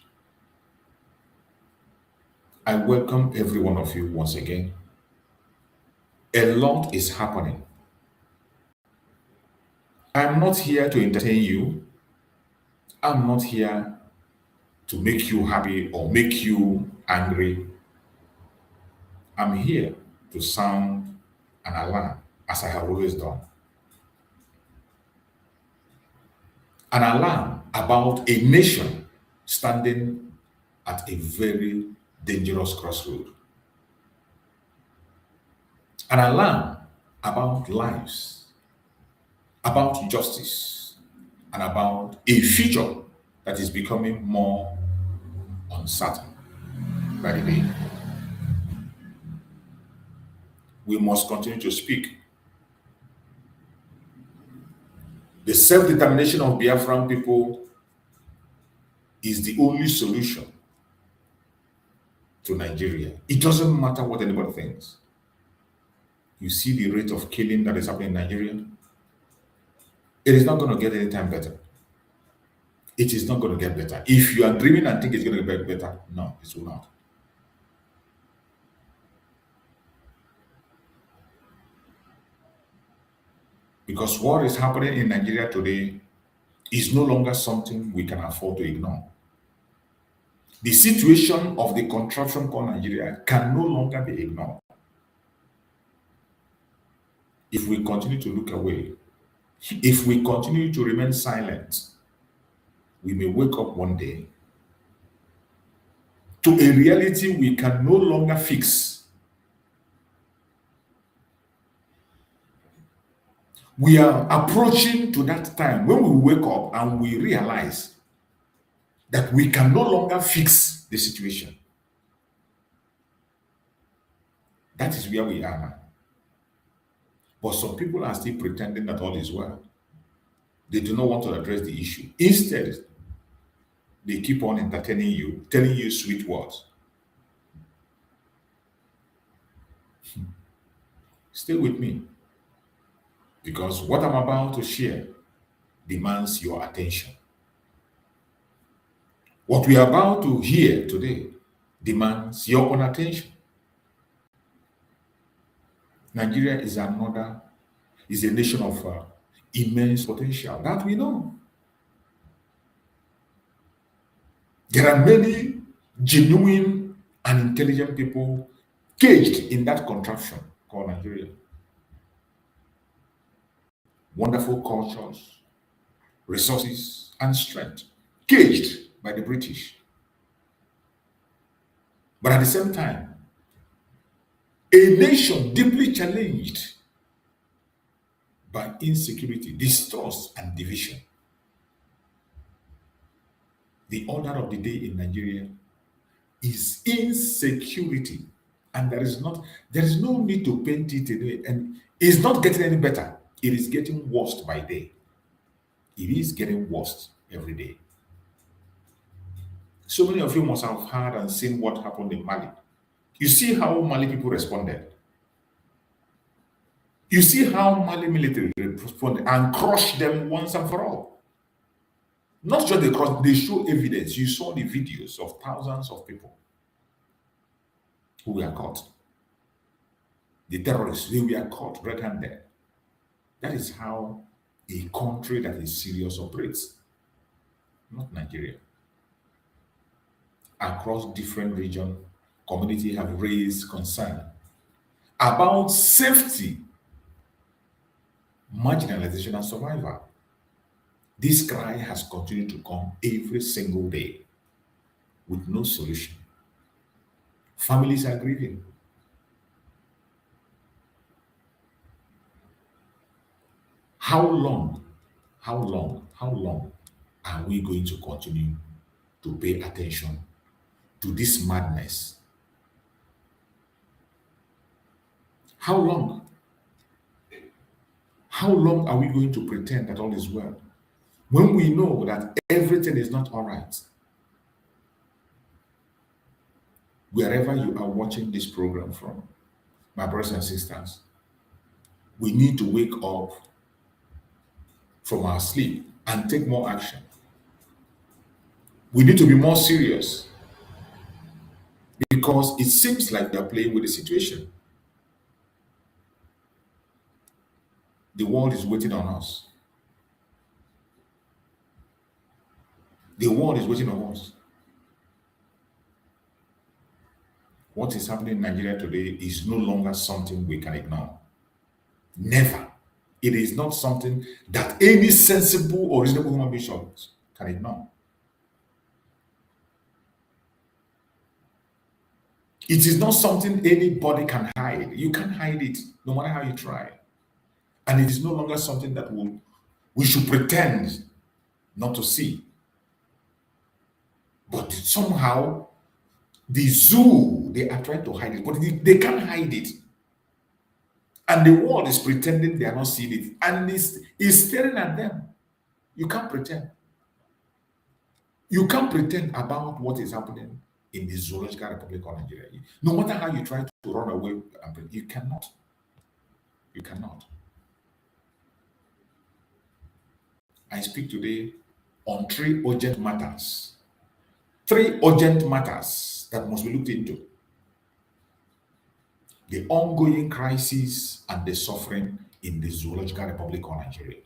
I welcome every one of you once again. A lot is happening. I'm not here to entertain you. I'm not here to make you happy or make you angry. I'm here to sound an alarm, as I have always done. An alarm about a nation standing at a very dangerous crossroad. An alarm about lives, about justice, and about a future that is becoming more uncertain by the day. We must continue to speak. The self-determination of Biafran people is the only solution to Nigeria. It doesn't matter what anybody thinks. You see the rate of killing that is happening in Nigeria. It is not going to get any time better. It is not going to get better. If you are dreaming and think it's going to get better, no, it will not. Because what is happening in Nigeria today is no longer something we can afford to ignore. The situation of the contraption called Nigeria can no longer be ignored. If we continue to look away, if we continue to remain silent, we may wake up one day to a reality we can no longer fix. We are approaching to that time when we wake up and we realize that we can no longer fix the situation. That is where we are now. But some people are still pretending that all is well. They do not want to address the issue. Instead, they keep on entertaining you, telling you sweet words. Stay with me, because what I'm about to share demands your attention. What we are about to hear today demands your own attention. Nigeria is a nation of immense potential. That we know. There are many genuine and intelligent people caged in that contraption called Nigeria. Wonderful cultures, resources, and strength, caged by the British. But at the same time, a nation deeply challenged by insecurity, distrust, and division. The order of the day in Nigeria is insecurity, and there is no need to paint it away, and it's not getting any better. It is getting worse by day. It is getting worse every day. So many of you must have heard and seen what happened in Mali. You see how Mali people responded. You see how Mali military responded and crushed them once and for all. Not just they crushed, they show evidence. You saw the videos of thousands of people who were caught. The terrorists, they were caught red-handed. That is how a country that is serious operates. Not Nigeria. Across different regions, community have raised concern about safety, marginalization, and survival. This cry has continued to come every single day with no solution. Families are grieving. How long are we going to continue to pay attention to this madness? How long? How long are we going to pretend that all is well when we know that everything is not all right? Wherever you are watching this program from, my brothers and sisters, we need to wake up from our sleep and take more action. We need to be more serious because it seems like we are playing with the situation. The world is waiting on us. The world is waiting on us. What is happening in Nigeria today is no longer something we can ignore. Never. It is not something that any sensible or reasonable human being can ignore. It is not something anybody can hide. You can't hide it, no matter how you try. And it is no longer something that we should pretend not to see. But somehow, the zoo, they are trying to hide it, but they can't hide it. And the world is pretending they are not seeing it. And it's staring at them. You can't pretend. You can't pretend about what is happening in the Zoological Republic of Nigeria. No matter how you try to run away, you cannot. You cannot. I speak today on 3 urgent matters. 3 urgent matters that must be looked into. The ongoing crisis and the suffering in the Zoological Republic of Nigeria.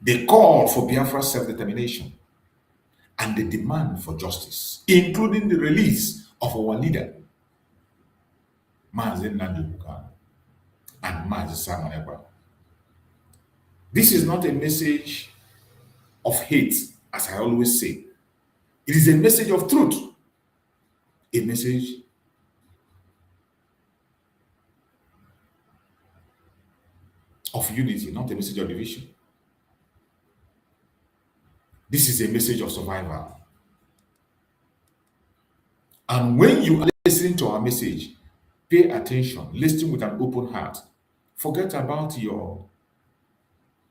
The call for Biafra self-determination and the demand for justice, including the release of our leader, Mazi Nnamdi Kanu and Mazi Ekpa. This is not a message of hate, as I always say. It is a message of truth, a message of unity, not a message of division. This is a message of survival. And when you are listening to our message, pay attention, listen with an open heart. Forget about your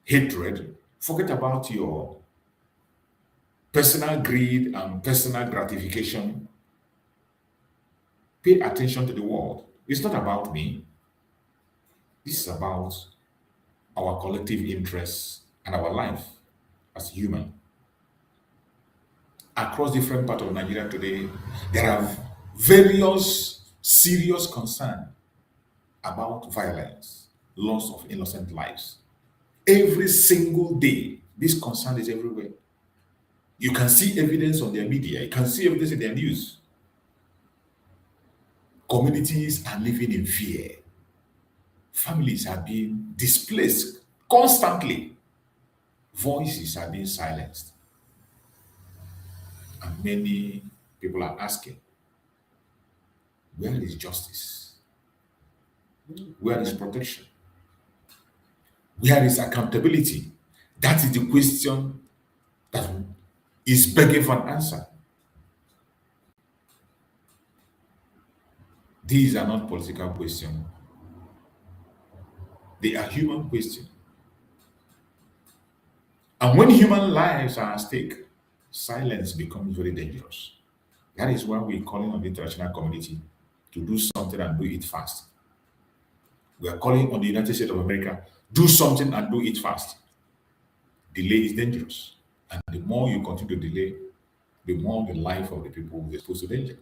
hatred, forget about your personal greed and personal gratification. Pay attention to the world. It's not about me. This is about our collective interests and our life as human. Across different parts of Nigeria today, there are various serious concerns about violence, loss of innocent lives. Every single day, this concern is everywhere. You can see evidence on their media, you can see evidence in their news. Communities are living in fear. Families are being displaced constantly. Voices are being silenced. And many people are asking, where is justice? Where is protection? Where is accountability? That is the question that is begging for an answer. These are not political questions. They are human questions. And when human lives are at stake, silence becomes very dangerous. That is why we're calling on the international community to do something and do it fast. We are calling on the United States of America, do something and do it fast. Delay is dangerous. And the more you continue to delay, the more the life of the people will be exposed to danger.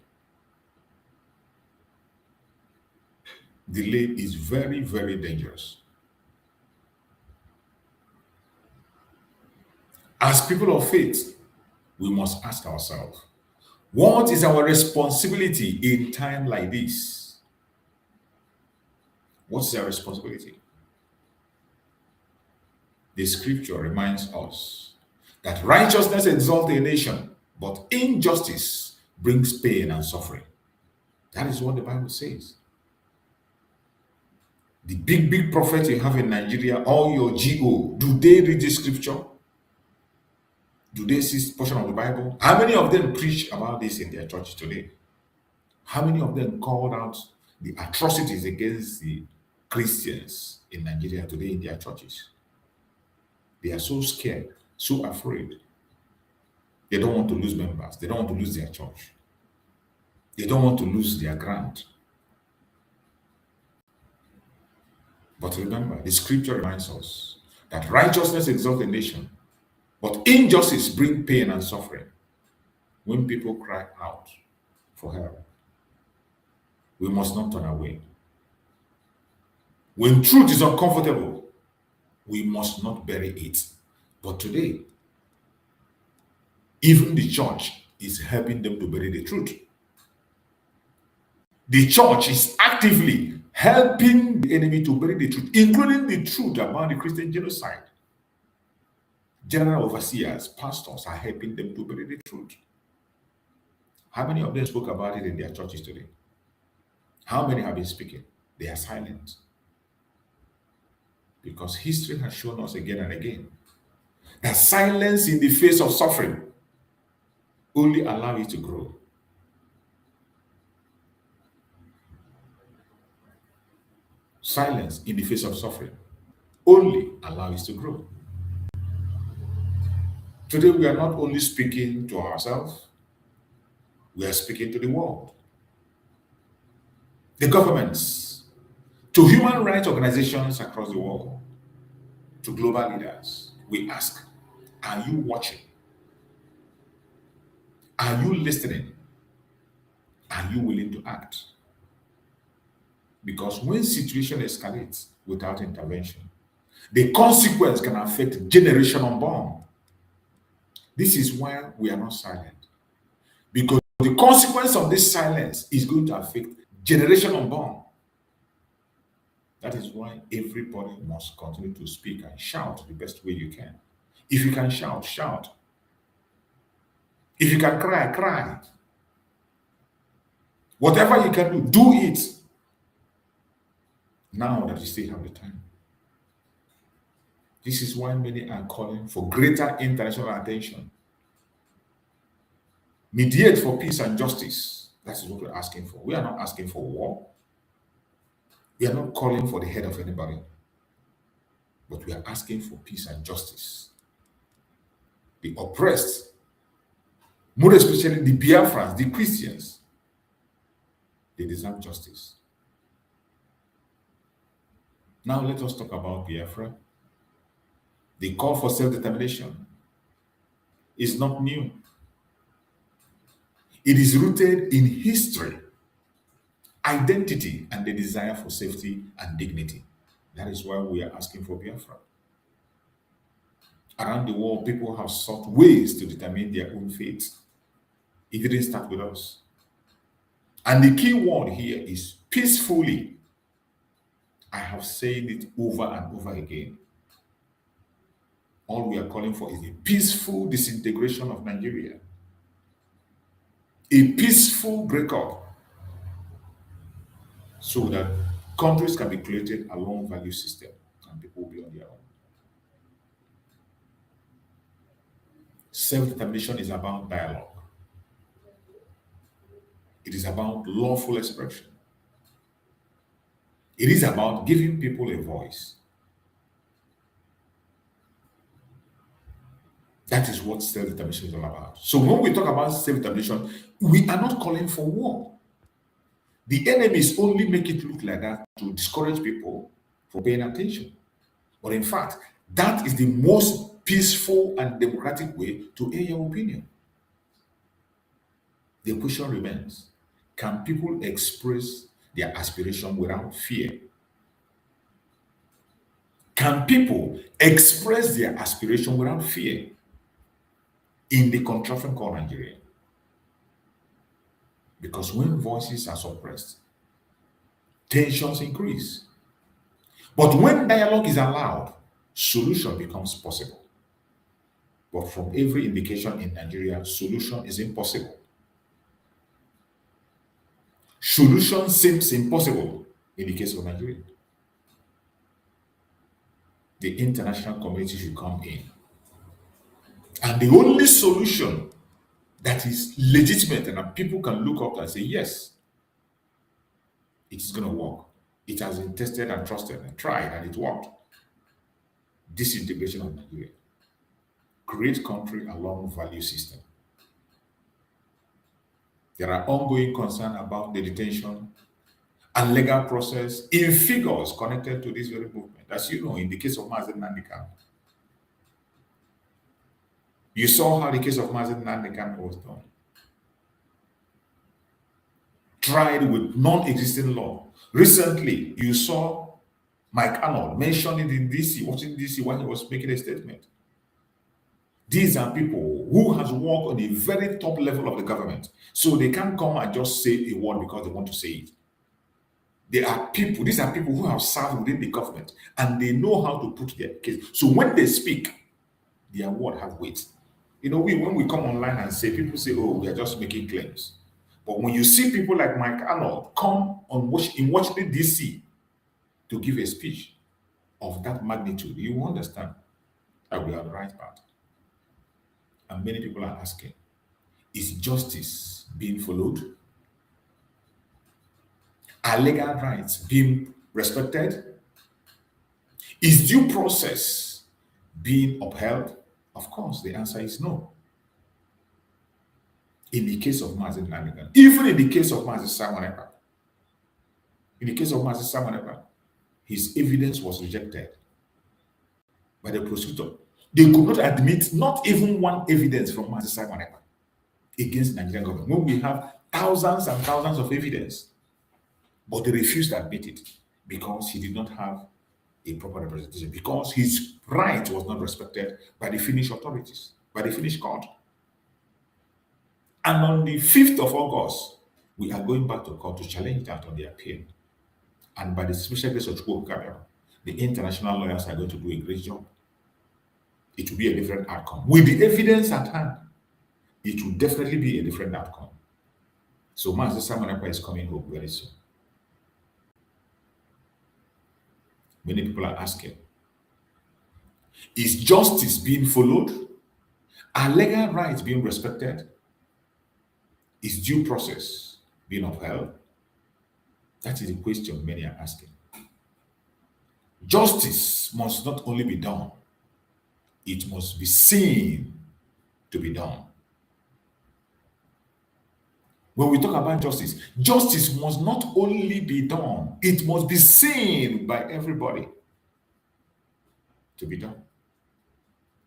Delay is very, very dangerous. As people of faith, we must ask ourselves, what is our responsibility in time like this? What is our responsibility? The scripture reminds us that righteousness exalts a nation, but injustice brings pain and suffering. That is what the Bible says. The big prophets you have in Nigeria, all your GO, do they read this scripture? Do they see this portion of the Bible? How many of them preach about this in their churches today? How many of them called out the atrocities against the Christians in Nigeria today in their churches? They are so scared, so afraid. They don't want to lose members. They don't want to lose their church. They don't want to lose their grant. But remember, the scripture reminds us that righteousness exalts a nation, but injustice brings pain and suffering. When people cry out for help, we must not turn away. When truth is uncomfortable, we must not bury it. But today, even the church is helping them to bury the truth. The church is actively helping the enemy to bury the truth, including the truth about the Christian genocide. General overseers, pastors are helping them to bury the truth. How many of them spoke about it in their churches today? How many have been speaking? They are silent. Because history has shown us again and again that silence in the face of suffering only allows it to grow. Silence in the face of suffering only allows it to grow. Today, we are not only speaking to ourselves, we are speaking to the world, the governments, to human rights organizations across the world, to global leaders. We ask, are you watching? Are you listening? Are you willing to act? Because when situation escalates without intervention, the consequence can affect generation unborn. This is why we are not silent. Because the consequence of this silence is going to affect generation unborn. That is why everybody must continue to speak and shout the best way you can. If you can shout, shout. If you can cry, cry. Whatever you can do it. Now that you still have the time. This is why many are calling for greater international attention. Mediate for peace and justice. That is what we're asking for. We are not asking for war. We are not calling for the head of anybody. But we are asking for peace and justice. The oppressed, more especially the Biafrans, the Christians, they deserve justice. Now let us talk about Biafra. The call for self-determination is not new. It is rooted in history, identity, and the desire for safety and dignity. That is why we are asking for Biafra. Around the world, people have sought ways to determine their own fate. It didn't start with us. And the key word here is peacefully. I have said it over and over again. All we are calling for is a peaceful disintegration of Nigeria. A peaceful breakup so that countries can be created along value system and people will be on their own. Self-determination is about dialogue. It is about lawful expression. It is about giving people a voice. That is what self-determination is all about. So when we talk about self-determination, we are not calling for war. The enemies only make it look like that to discourage people from paying attention. But in fact, that is the most peaceful and democratic way to air your opinion. The question remains, can people express their aspiration without fear? Can people express their aspiration without fear in the contraption called Nigeria? Because when voices are suppressed, tensions increase. But when dialogue is allowed, solution becomes possible. But from every indication in Nigeria, solution is impossible. Solution seems impossible in the case of Nigeria. The international community should come in. And the only solution that is legitimate and that people can look up and say, yes, it's going to work. It has been tested and trusted and tried and it worked. Disintegration of Nigeria. Great country along value system. There are ongoing concerns about the detention and legal process in figures connected to this very movement. As you know, in the case of Mazi Nnamdi Kanu, you saw how the case of Mazi Nnamdi Kanu was done. Tried with non-existing law. Recently, you saw Mike Arnold mentioned it in DC, watching DC when he was making a statement. These are people who has worked on a very top level of the government. So they can't come and just say a word because they want to say it. These are people who have served within the government and they know how to put their case. So when they speak, their word have weight. You know, when we come online and say, people say, oh, we are just making claims. But when you see people like Mike Arnold come in Washington, D.C. to give a speech of that magnitude, you understand that we are the right path. And many people are asking, is justice being followed? Are legal rights being respected? Is due process being upheld? Of course, the answer is no. In the case of Mazi Nnamdi Kanu, even in the case of Mazi Ekpa, his evidence was rejected by the prosecutor. They could not admit not even one evidence from Mazi Ekpa against the Nigerian government. When we have thousands and thousands of evidence, but they refused to admit it because he did not have a proper representation, because his right was not respected by the Finnish authorities, by the Finnish court. And on the 5th of August, we are going back to court to challenge that on the appeal. And by the special grace of Geopolitical, the international lawyers are going to do a great job. It will be a different outcome. With the evidence at hand, it will definitely be a different outcome. So Mazi Ekpa is coming home very soon. Many people are asking, is justice being followed? Are legal rights being respected? Is due process being upheld? That is the question many are asking. Justice must not only be done, it must be seen to be done. When we talk about justice, justice must not only be done, it must be seen by everybody to be done.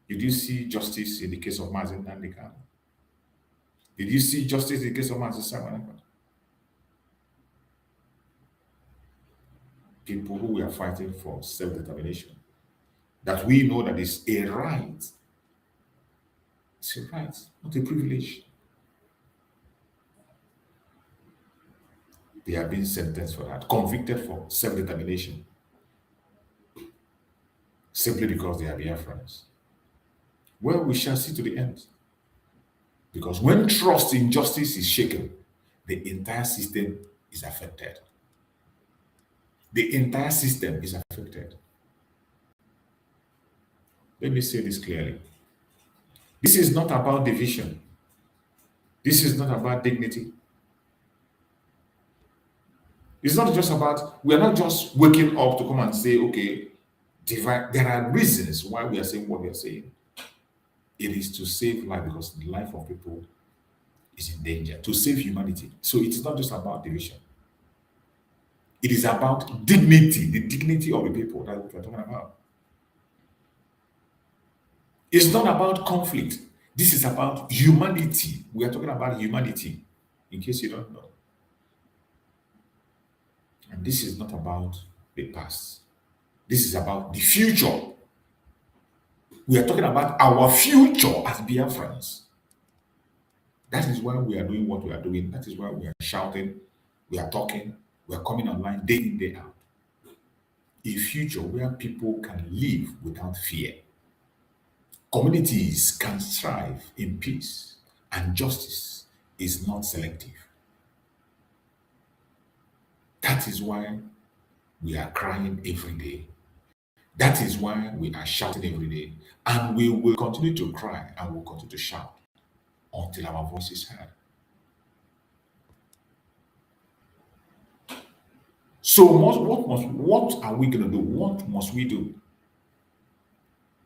Did you see justice in the case of Mazi Nnamdi Kanu? Did you see justice in the case of Mazi Ekpa? People who were fighting for self-determination, that we know that is a right. It's a right, not a privilege. They have been sentenced for that, convicted for self-determination, simply because they are Biafrans. Well, we shall see to the end. Because when trust in justice is shaken, the entire system is affected. The entire system is affected. Let me say this clearly. This is not about division. This is not about dignity. It's not just about, we are not just waking up to come and say, okay, divide. There are reasons why we are saying what we are saying. It is to save life, because the life of people is in danger, to save humanity. So it is not just about division. It is about dignity, the dignity of the people that we are talking about. It's not about conflict. This is about humanity. We are talking about humanity, in case you don't know. And this is not about the past. This is about the future. We are talking about our future as Biafrans. That is why we are doing what we are doing. That is why we are shouting, we are talking, we are coming online day in, day out. A future where people can live without fear. Communities can thrive in peace, and justice is not selective. That is why we are crying every day. That is why we are shouting every day. And we will continue to cry and we will continue to shout until our voice is heard. So what are we going to do? What must we do?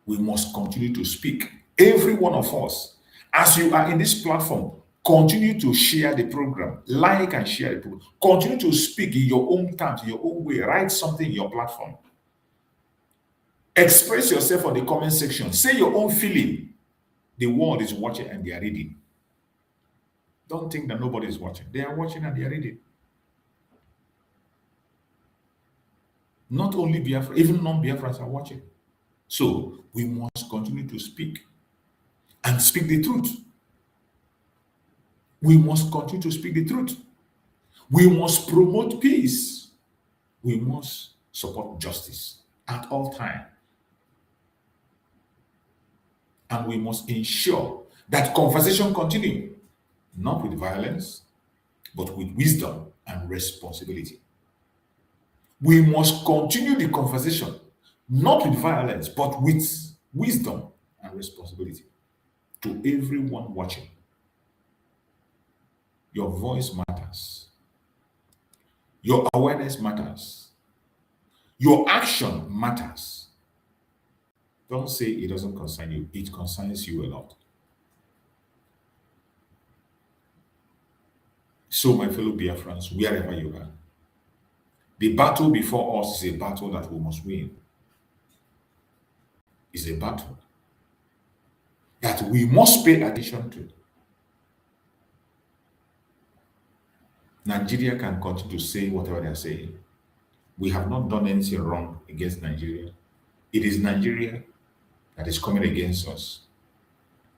We must continue to speak. Every one of us, as you are in this platform, continue to share the program, like and share the program. Continue to speak in your own terms, in your own way. Write something in your platform. Express yourself on the comment section. Say your own feeling. The world is watching and they are reading. Don't think that nobody is watching. They are watching and they are reading. Not only Biafra, even non-Biafrans are watching. So we must continue to speak and speak the truth. We must continue to speak the truth. We must promote peace. We must support justice at all times. And we must ensure that conversation continue, not with violence, but with wisdom and responsibility. We must continue the conversation, not with violence, but with wisdom and responsibility. To everyone watching, your voice matters. Your awareness matters. Your action matters. Don't say it doesn't concern you. It concerns you a lot. So, my fellow Biafrans, wherever you are, the battle before us is a battle that we must win. It's a battle that we must pay attention to. Nigeria can continue to say whatever they are saying. We have not done anything wrong against Nigeria. It is Nigeria that is coming against us,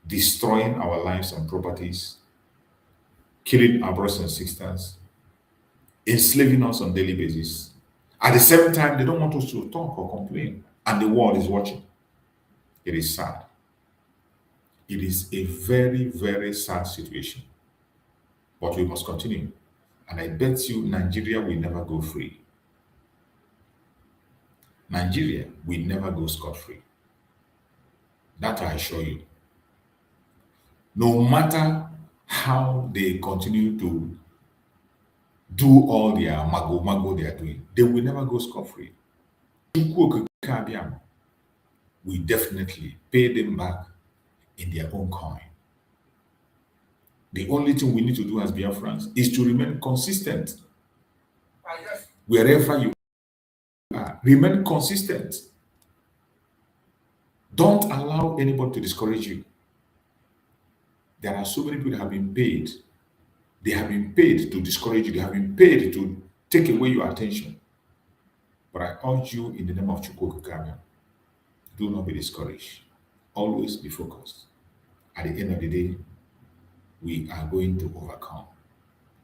destroying our lives and properties, killing our brothers and sisters, enslaving us on a daily basis. At the same time, they don't want us to talk or complain, and the world is watching. It is sad. It is a very, very sad situation. But we must continue. And I bet you Nigeria will never go free. Nigeria will never go scot-free. That I assure you. No matter how they continue to do all their mago they are doing, they will never go scot-free. We definitely pay them back in their own coin. The only thing we need to do as Biafrans is to remain consistent. Wherever you are, remain consistent. Don't allow anybody to discourage you. There are so many people that have been paid. They have been paid to discourage you. They have been paid to take away your attention. But I urge you in the name of Chukwuka, do not be discouraged. Always be focused. At the end of the day, we are going to overcome.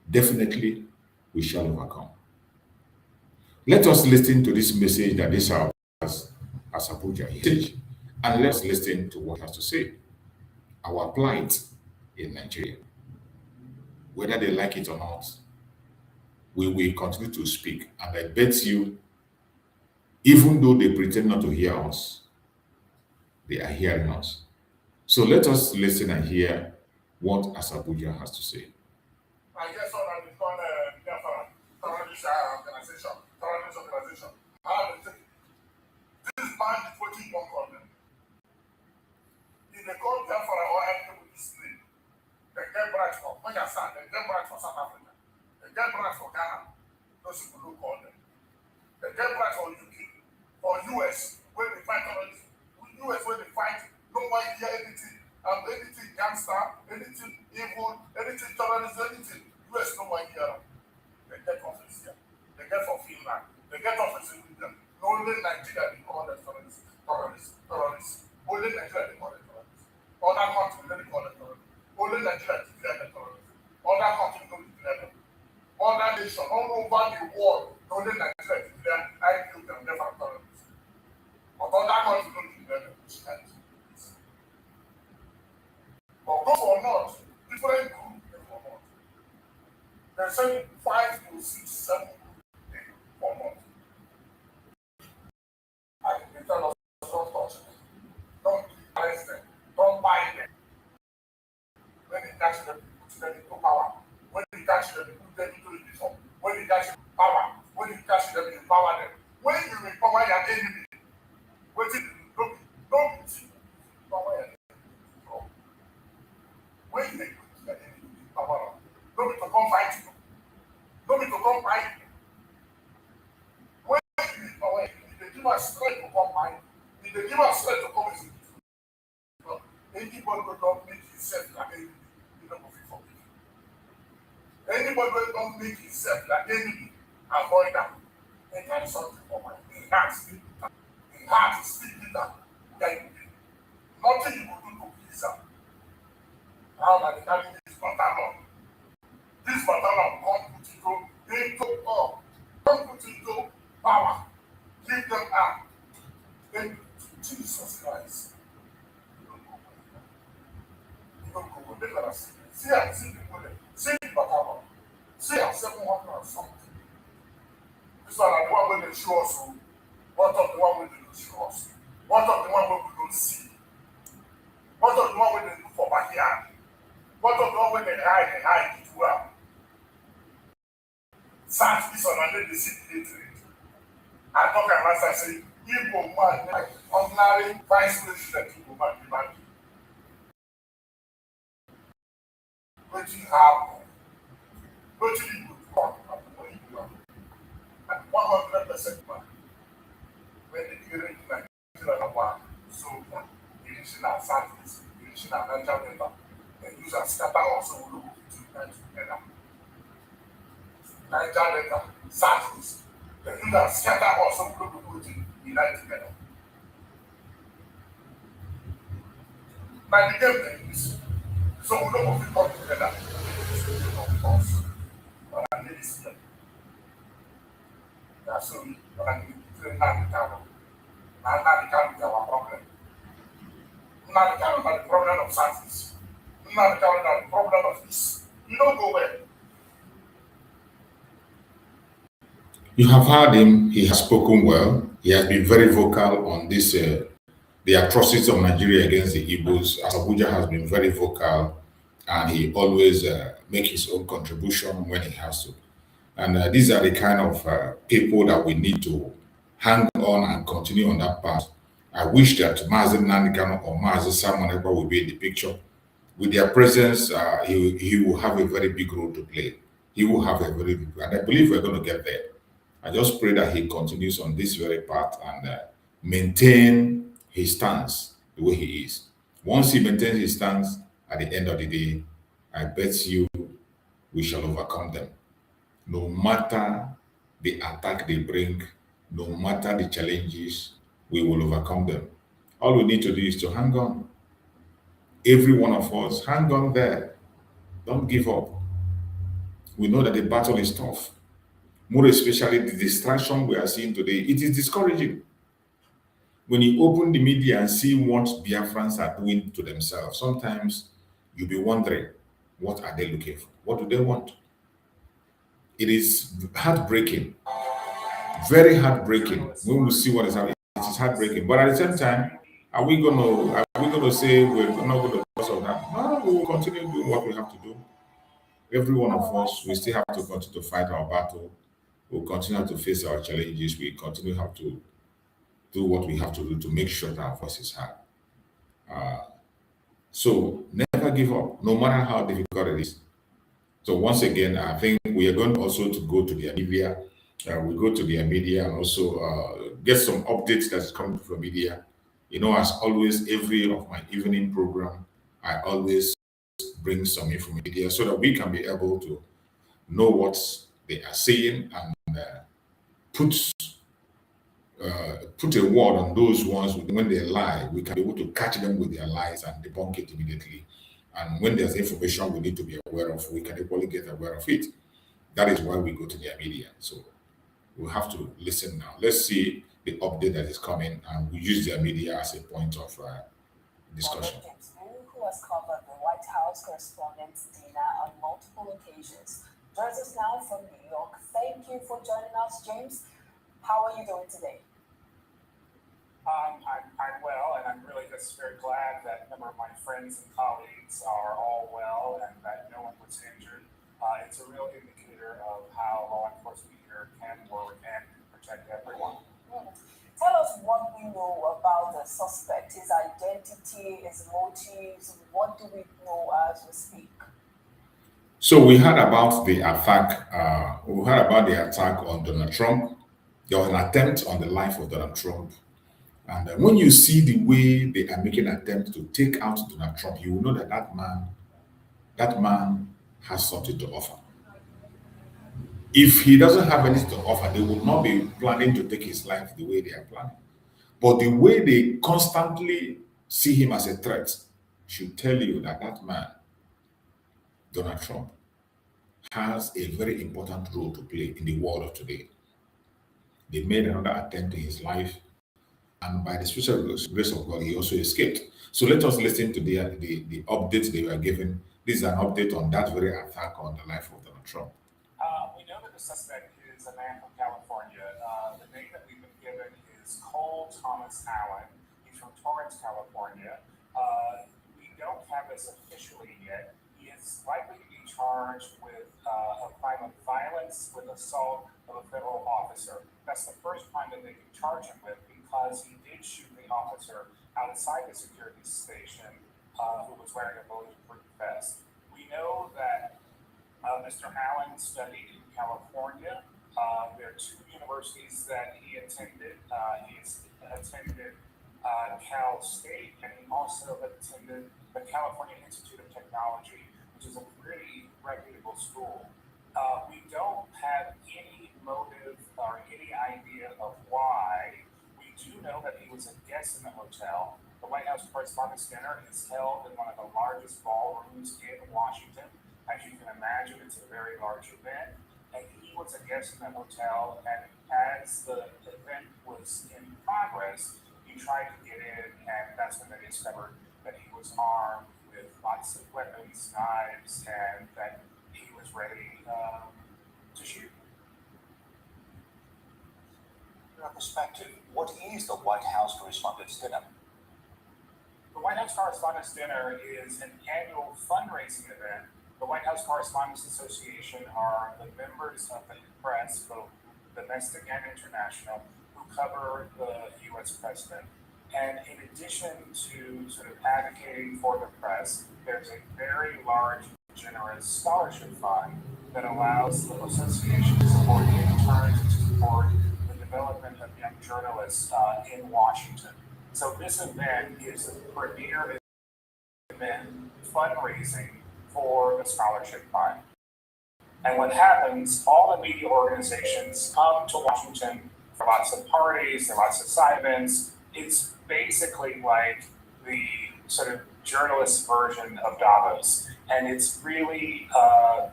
Definitely, we shall overcome. Let us listen to this message that this hour has as Abuja message, and let's listen to what it has to say. Our plight in Nigeria. Whether they like it or not, we will continue to speak. And I bet you, even though they pretend not to hear us, they are hearing us. So let us listen and hear what Asabuja has to say. I guess all that is called Biafra terrorist organization. How they take it. This man is waiting one for them. If they call Biafra or anything with this name, they get bright for Pakistan, they get bright for South Africa, they get bright for Ghana. Those people don't call them. They get bright for UK, for US, where they fight terrorists. US where they fight, no one hear anything, anything gangster, anything evil, anything terrorist, anything. US no one hear. They get office here. They get for Finland. They get office in India. Only Nigeria they call them terrorists. Only Nigeria they call them terrorists. Other countries they call them terrorists. Only Nigeria declare them terrorists. Other countries don't declare them. Other nations all over the world, only Nigeria declare I killed them, never terrorists. But other countries don't declare them. But go for not, different group they for not. They say 5 to 6, 7 for not. And they tell us don't touch them. Don't arrest them. Don't buy them. When they catch them, put them into power. When they catch them, put them into uniform. When they catch them, power. When you catch them, empower them. When you empower your enemy, don't empower your enemy. When you make your enemy, empower them. Don't be to come fight you. Don't be to come fight you. When you empower your enemy, they give us strength to come fight. If they give us strength to come with you, anybody who don't make himself like enemy, you don't go for it. Anybody who don't make himself like enemy, avoid that. And that is something for my heart is still bitter. Nothing you will do to please them. How that they carry this battalion. This battalion come put into power. Give them out. Then Jesus Christ. You don't go. They gotta see. See people there. See the battalion. See 700 and something. This one are the one where they show us. What of the one where they don't show us? What of the one where we don't see? What of the one where they do for backyard? What of the one where they hide it well? Search this one and then they see the trade. I talk and I say, Igbo man, like ordinary vice president, Igbo man, the man. What you have? What you do? And 100% man. When they get into Nigeria, so the national service, the national Niger member, they use a scatter also look to unite together. Niger member, service, they use a scatter also look to unite together. Now the game they use, so we don't want to come together. But I need this here. That's so we train Nnamdi Kanu. And Nnamdi Kanu is our problem. Nnamdi Kanu is the problem of service. Nnamdi Kanu is the problem of peace. You don't go where. You have heard him. He has spoken well. He has been very vocal on this, the atrocities of Nigeria against the Igbos. Asabuja has been very vocal, and he always makes his own contribution when he has to. And these are the kind of people that we need to hang on and continue on that path. I wish that Mazi Nnamdi Kanu or Mazi Ekpa will be in the picture. With their presence, he will have a very big role to play. He will have a very big, and I believe we're going to get there. I just pray that he continues on this very path and maintain his stance the way he is. Once he maintains his stance, at the end of the day, I bet you we shall overcome them. No matter the attack they bring, no matter the challenges, we will overcome them. All we need to do is to hang on. Every one of us, hang on there. Don't give up. We know that the battle is tough. More especially the distraction we are seeing today. It is discouraging. When you open the media and see what Biafrans are doing to themselves, sometimes you'll be wondering, what are they looking for? What do they want? It is heartbreaking, very heartbreaking when we see what is happening. It is heartbreaking. But at the same time, Are we gonna say we're not gonna because of that? No, we will continue doing what we have to do. Every one of us, we still have to continue to fight our battle. We'll continue to face our challenges. We continue have to do what we have to do to make sure that our voice is heard. So never give up, no matter how difficult it is. So once again, I think we are going also to go to their media. We go to their media and also get some updates that's coming from media. As always, every of my evening program, I always bring some information media so that we can be able to know what they are saying and put put a word on those ones when they lie. We can be able to catch them with their lies and debunk it immediately. And when there's information we need to be aware of, we can equally get aware of it. That is why we go to their media. So we have to listen now. Let's see the update that is coming, and we use their media as a point of discussion. Who has covered the White House Correspondents' dinner on multiple occasions, joins us now from New York. Thank you for joining us, James. How are you doing today? I'm well, and I'm really just very glad that a number of my friends and colleagues are all well and that no one was injured. It's a real indicator of how law enforcement here can work and protect everyone. Tell us what we know about the suspect, his identity, his motives. What do we know as we speak? So we heard about the attack. We heard about the attack on Donald Trump. There was an attempt on the life of Donald Trump. And when you see the way they are making attempts to take out Donald Trump, you will know that that man has something to offer. If he doesn't have anything to offer, they will not be planning to take his life the way they are planning. But the way they constantly see him as a threat should tell you that that man, Donald Trump, has a very important role to play in the world of today. They made another attempt in his life, and by the special grace of God, he also escaped. So let us listen to the updates they were given. This is an update on that very attack on the life of Donald Trump. We know that the suspect is a man from California. The name that we've been given is Cole Thomas Allen. He's from Torrance, California. We don't have this officially yet. He is likely to be charged with a crime of violence with assault of a federal officer. That's the first crime that they can charge him with because he did shoot the officer outside the security station who was wearing a bulletproof vest. We know that Mr. Allen studied in California. There are two universities that he attended. He attended Cal State, and he also attended the California Institute of Technology, which is a pretty reputable school. We don't have any motive or any idea of why. We do know that he was a guest in the hotel. The White House Correspondents' Dinner is held in one of the largest ballrooms in Washington. As you can imagine, it's a very large event. And he was a guest in the hotel, and as the event was in progress, he tried to get in, and that's when they discovered that he was armed with lots of weapons, knives, and that he was ready to shoot. From your perspective, what is the White House Correspondents' Dinner? The White House Correspondents' Dinner is an annual fundraising event. The White House Correspondents Association are the members of the press, both domestic and international, who cover the U.S. president. And in addition to sort of advocating for the press, there's a very large, generous scholarship fund that allows the association to support interns and to support the development of young journalists in Washington. So this event is a premier event fundraising for the scholarship fund. And what happens, all the media organizations come to Washington for lots of parties, and lots of side events. It's basically like the sort of journalist version of Davos. And it's really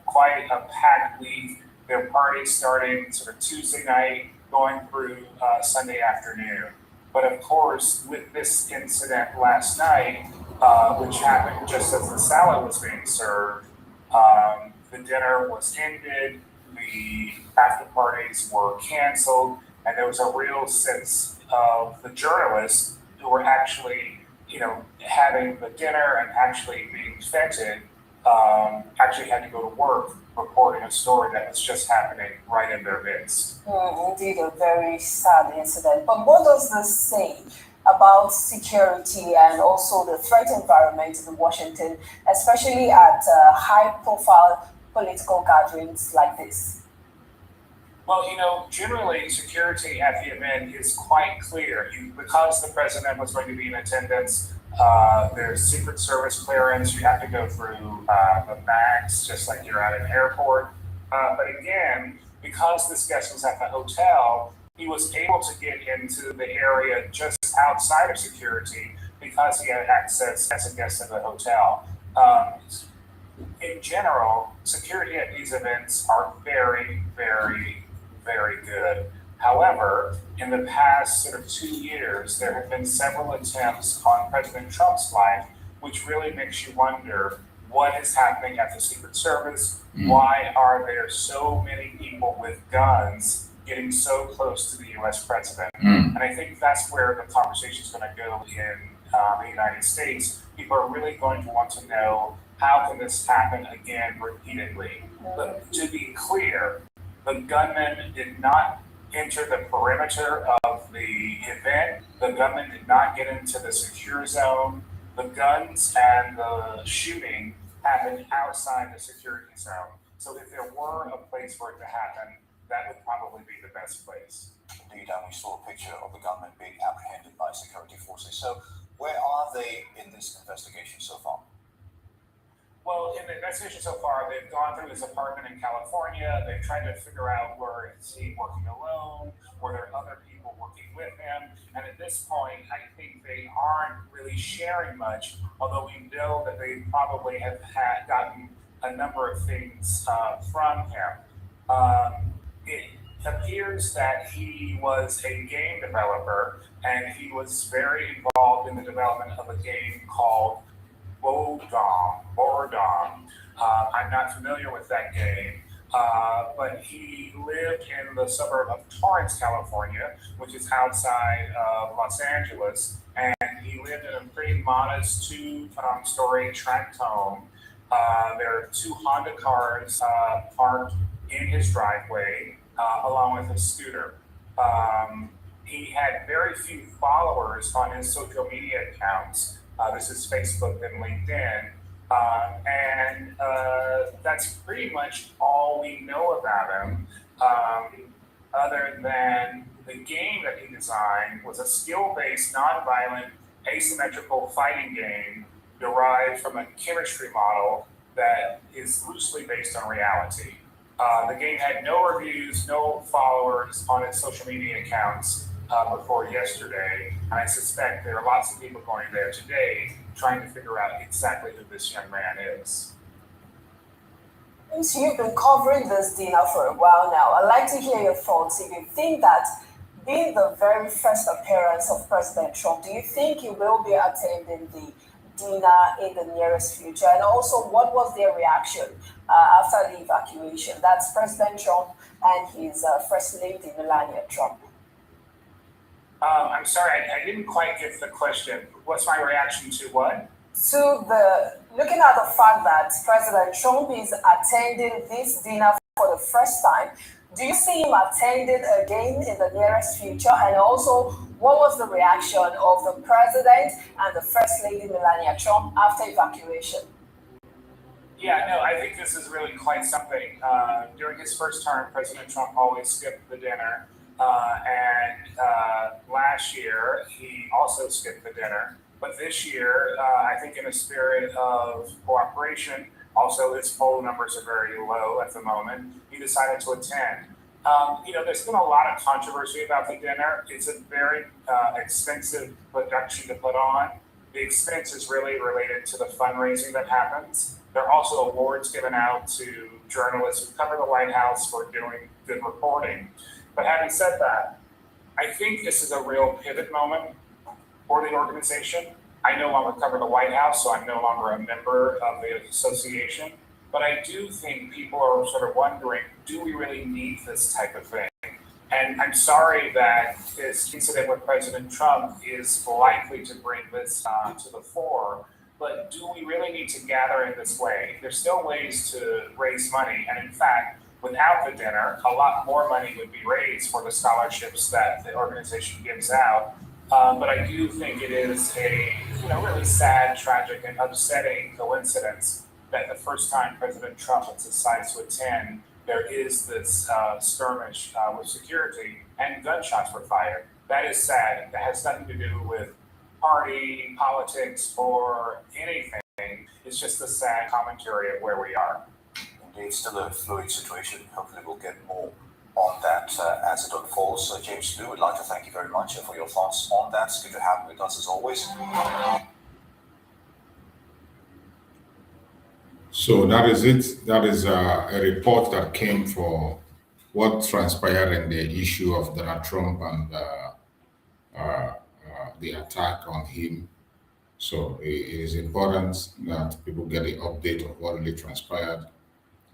quite a packed week. There are parties starting sort of Tuesday night, going through Sunday afternoon. But of course, with this incident last night, which happened just as the salad was being served, the dinner was ended, the after parties were canceled, and there was a real sense of the journalists who were actually, having the dinner and actually being feted, actually had to go to work reporting a story that was just happening right in their midst. Indeed, a very sad incident. But what does this say about security and also the threat environment in Washington, especially at high-profile political gatherings like this? Well, generally security at the event is quite clear. Because the president was going to be in attendance, there's Secret Service clearance. You have to go through the bags, just like you're at an airport. But again, because this guest was at the hotel, he was able to get into the area just outside of security because he had access as a guest of the hotel. In general, security at these events are very, very, very good. However, in the past sort of 2 years, there have been several attempts on President Trump's life, which really makes you wonder what is happening at the Secret Service. Why are there so many people with guns getting so close to the U.S. president? And I think that's where the conversation is going to go in the United States. People are really going to want to know, how can this happen again repeatedly? But to be clear, the gunman did not enter the perimeter of the event. The gunman did not get into the secure zone. The guns and the shooting happened outside the security zone. So if there were a place for it to happen, that would probably be the best place. Indeed, and we saw a picture of the gunman being apprehended by security forces. So where are they in this investigation so far? Well, in the investigation so far, they've gone through his apartment in California. They've tried to figure out, where is he working alone? Were there other people working with him? And at this point, I think they aren't really sharing much, although we know that they probably have gotten a number of things from him. It appears that he was a game developer, and he was very involved in the development of a game called Boredom. I'm not familiar with that game, but he lived in the suburb of Torrance, California, which is outside of Los Angeles, and he lived in a pretty modest two-story tract home. There are 2 Honda cars parked in his driveway, along with a scooter. He had very few followers on his social media accounts. This is Facebook and LinkedIn. And that's pretty much all we know about him, other than the game that he designed was a skill-based, non-violent, asymmetrical fighting game derived from a chemistry model that is loosely based on reality. The game had no reviews, no followers on its social media accounts before yesterday, and I suspect there are lots of people going there today trying to figure out exactly who this young man is. Since you've been covering this dinner for a while now, I'd like to hear your thoughts. If you think that being the very first appearance of President Trump, do you think he will be attending the dinner in the nearest future? And also, what was their reaction after the evacuation? That's President Trump and his First Lady, Melania Trump. I'm sorry, I didn't quite get the question. What's my reaction to what? Looking at the fact that President Trump is attending this dinner for the first time, do you see him attending again in the nearest future? And also, what was the reaction of the President and the First Lady Melania Trump after evacuation? Yeah, no, I think this is really quite something. During his first term, President Trump always skipped the dinner. And last year, he also skipped the dinner. But this year, I think in a spirit of cooperation, also his poll numbers are very low at the moment, he decided to attend. There's been a lot of controversy about the dinner. It's a very expensive production to put on. The expense is really related to the fundraising that happens. There are also awards given out to journalists who cover the White House for doing good reporting. But having said that, I think this is a real pivot moment for the organization. I no longer cover the White House, so I'm no longer a member of the association. But I do think people are sort of wondering, do we really need this type of thing? And I'm sorry that this incident with President Trump is likely to bring this to the fore, but do we really need to gather in this way? There's still ways to raise money, and in fact, without the dinner, a lot more money would be raised for the scholarships that the organization gives out. But I do think it is a really sad, tragic, and upsetting coincidence that the first time President Trump decides to attend, there is this skirmish with security and gunshots were fired. That is sad. That has nothing to do with party, politics, or anything. It's just a sad commentary of where we are. Indeed, still a fluid situation. Hopefully we'll get more on that as it unfolds. James Blue, would like to thank you very much for your thoughts on that. It's good to have you with us as always. So that is it. That is a report that came for what transpired in the issue of Donald Trump and the attack on him. So it is important that people get the update of what really transpired.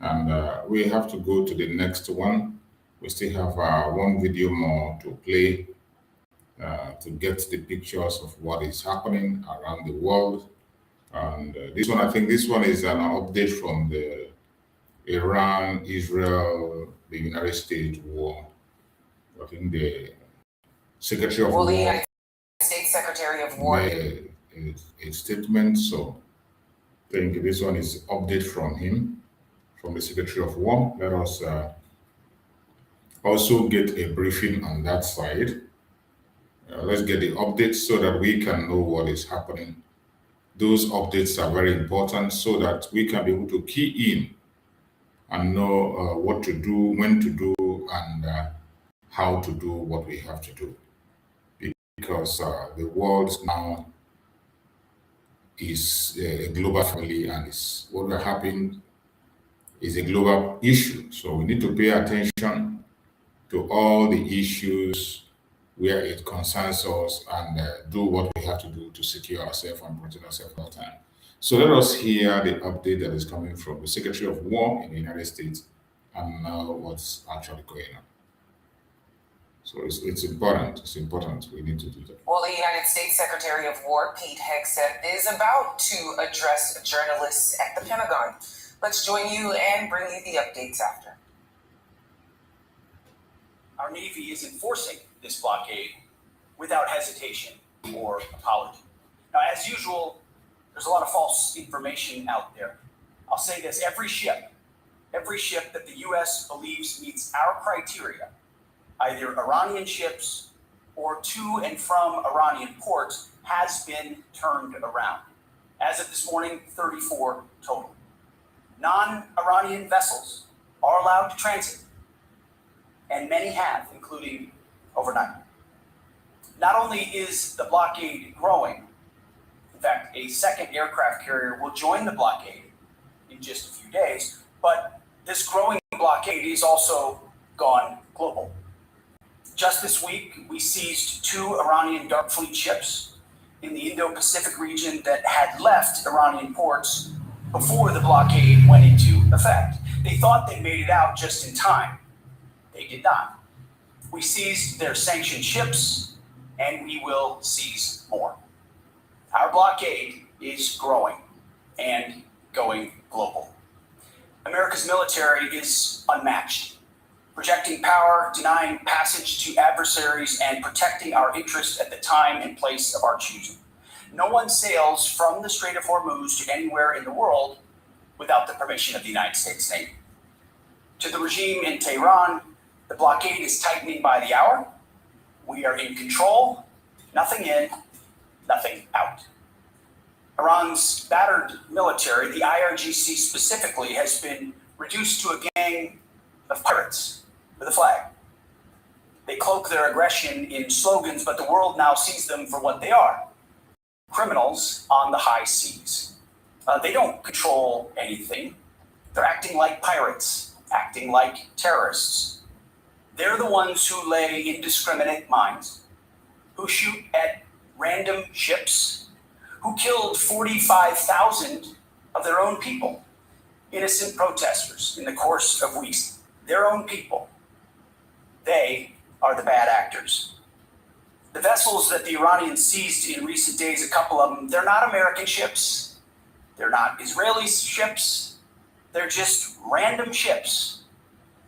And we have to go to the next one. We still have one video more to play to get the pictures of what is happening around the world. And this one, I think this one is an update from the Iran, Israel, the United States war. I think the Secretary of War, the United States Secretary of War, made a statement. So I think this one is update from him, from the Secretary of War. Let us also get a briefing on that side. Let's get the updates so that we can know what is happening. Those updates are very important so that we can be able to key in and know what to do, when to do, and how to do what we have to do. Because the world now is a global family, and what will happen is a global issue. So we need to pay attention to all the issues where it concerns us and do what we have to do to secure ourselves and protect ourselves all the time. So let us hear the update that is coming from the Secretary of War in the United States and now what's actually going on. So it's important. It's important. We need to do that. Well, the United States Secretary of War, Pete Hegseth, is about to address journalists at the Pentagon. Let's join you and bring you the updates after. Our Navy is enforcing this blockade without hesitation or apology. Now, as usual, there's a lot of false information out there. I'll say this, every ship that the U.S. believes meets our criteria, either Iranian ships or to and from Iranian ports, has been turned around. As of this morning, 34 total. Non-Iranian vessels are allowed to transit, and many have, including overnight. Not only is the blockade growing, in fact, a second aircraft carrier will join the blockade in just a few days, but this growing blockade is also gone global. Just this week, we seized 2 Iranian Dark Fleet ships in the Indo-Pacific region that had left Iranian ports before the blockade went into effect. They thought they made it out just in time. They did not. We seized their sanctioned ships, and we will seize more. Our blockade is growing and going global. America's military is unmatched, projecting power, denying passage to adversaries, and protecting our interests at the time and place of our choosing. No one sails from the Strait of Hormuz to anywhere in the world without the permission of the United States Navy. To the regime in Tehran, the blockade is tightening by the hour. We are in control, nothing in, nothing out. Iran's battered military, the IRGC specifically, has been reduced to a gang of pirates with a flag. They cloak their aggression in slogans, but the world now sees them for what they are: criminals on the high seas. They don't control anything. They're acting like pirates, acting like terrorists. They're the ones who lay indiscriminate mines, who shoot at random ships, who killed 45,000 of their own people, innocent protesters in the course of weeks, their own people. They are the bad actors. The vessels that the Iranians seized in recent days, a couple of them, they're not American ships. They're not Israeli ships. They're just random ships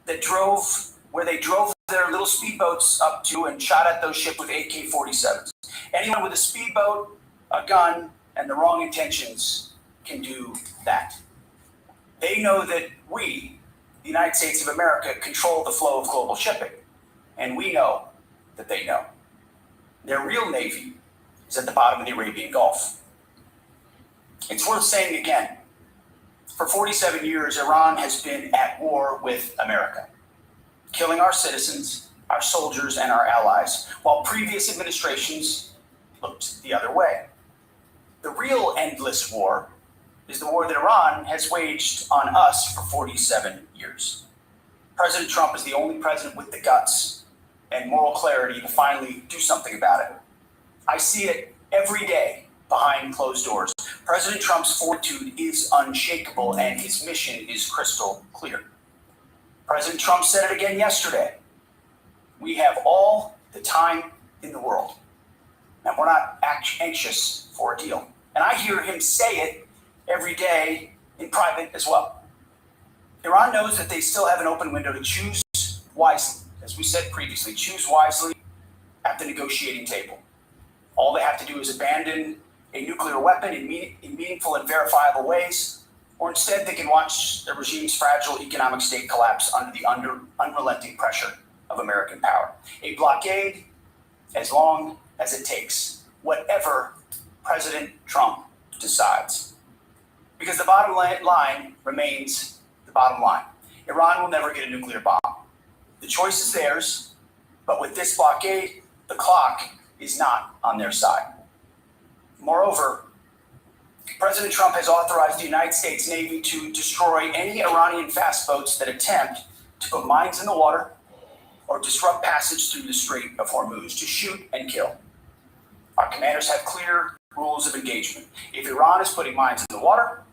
that drove where they drove their little speedboats up to and shot at those ships with AK-47s. Anyone with a speedboat, a gun, and the wrong intentions can do that. They know that we, the United States of America, control the flow of global shipping. And we know that they know. Their real navy is at the bottom of the Arabian Gulf. It's worth saying again, for 47 years, Iran has been at war with America, killing our citizens, our soldiers, and our allies, while previous administrations looked the other way. The real endless war is the war that Iran has waged on us for 47 years. President Trump is the only president with the guts and moral clarity to finally do something about it. I see it every day behind closed doors. President Trump's fortitude is unshakable and his mission is crystal clear. President Trump said it again yesterday. We have all the time in the world, and we're not anxious for a deal. And I hear him say it every day in private as well. Iran knows that they still have an open window to choose wisely. As we said previously, choose wisely at the negotiating table. All they have to do is abandon a nuclear weapon in meaningful and verifiable ways, or instead they can watch the regime's fragile economic state collapse under the unrelenting pressure of American power. A blockade as long as it takes, whatever President Trump decides. Because the bottom line remains the bottom line. Iran will never get a nuclear bomb. The choice is theirs, but with this blockade, the clock is not on their side. Moreover, President Trump has authorized the United States Navy to destroy any Iranian fast boats that attempt to put mines in the water or disrupt passage through the Strait of Hormuz, to shoot and kill. Our commanders have clear rules of engagement. If Iran is putting mines in the water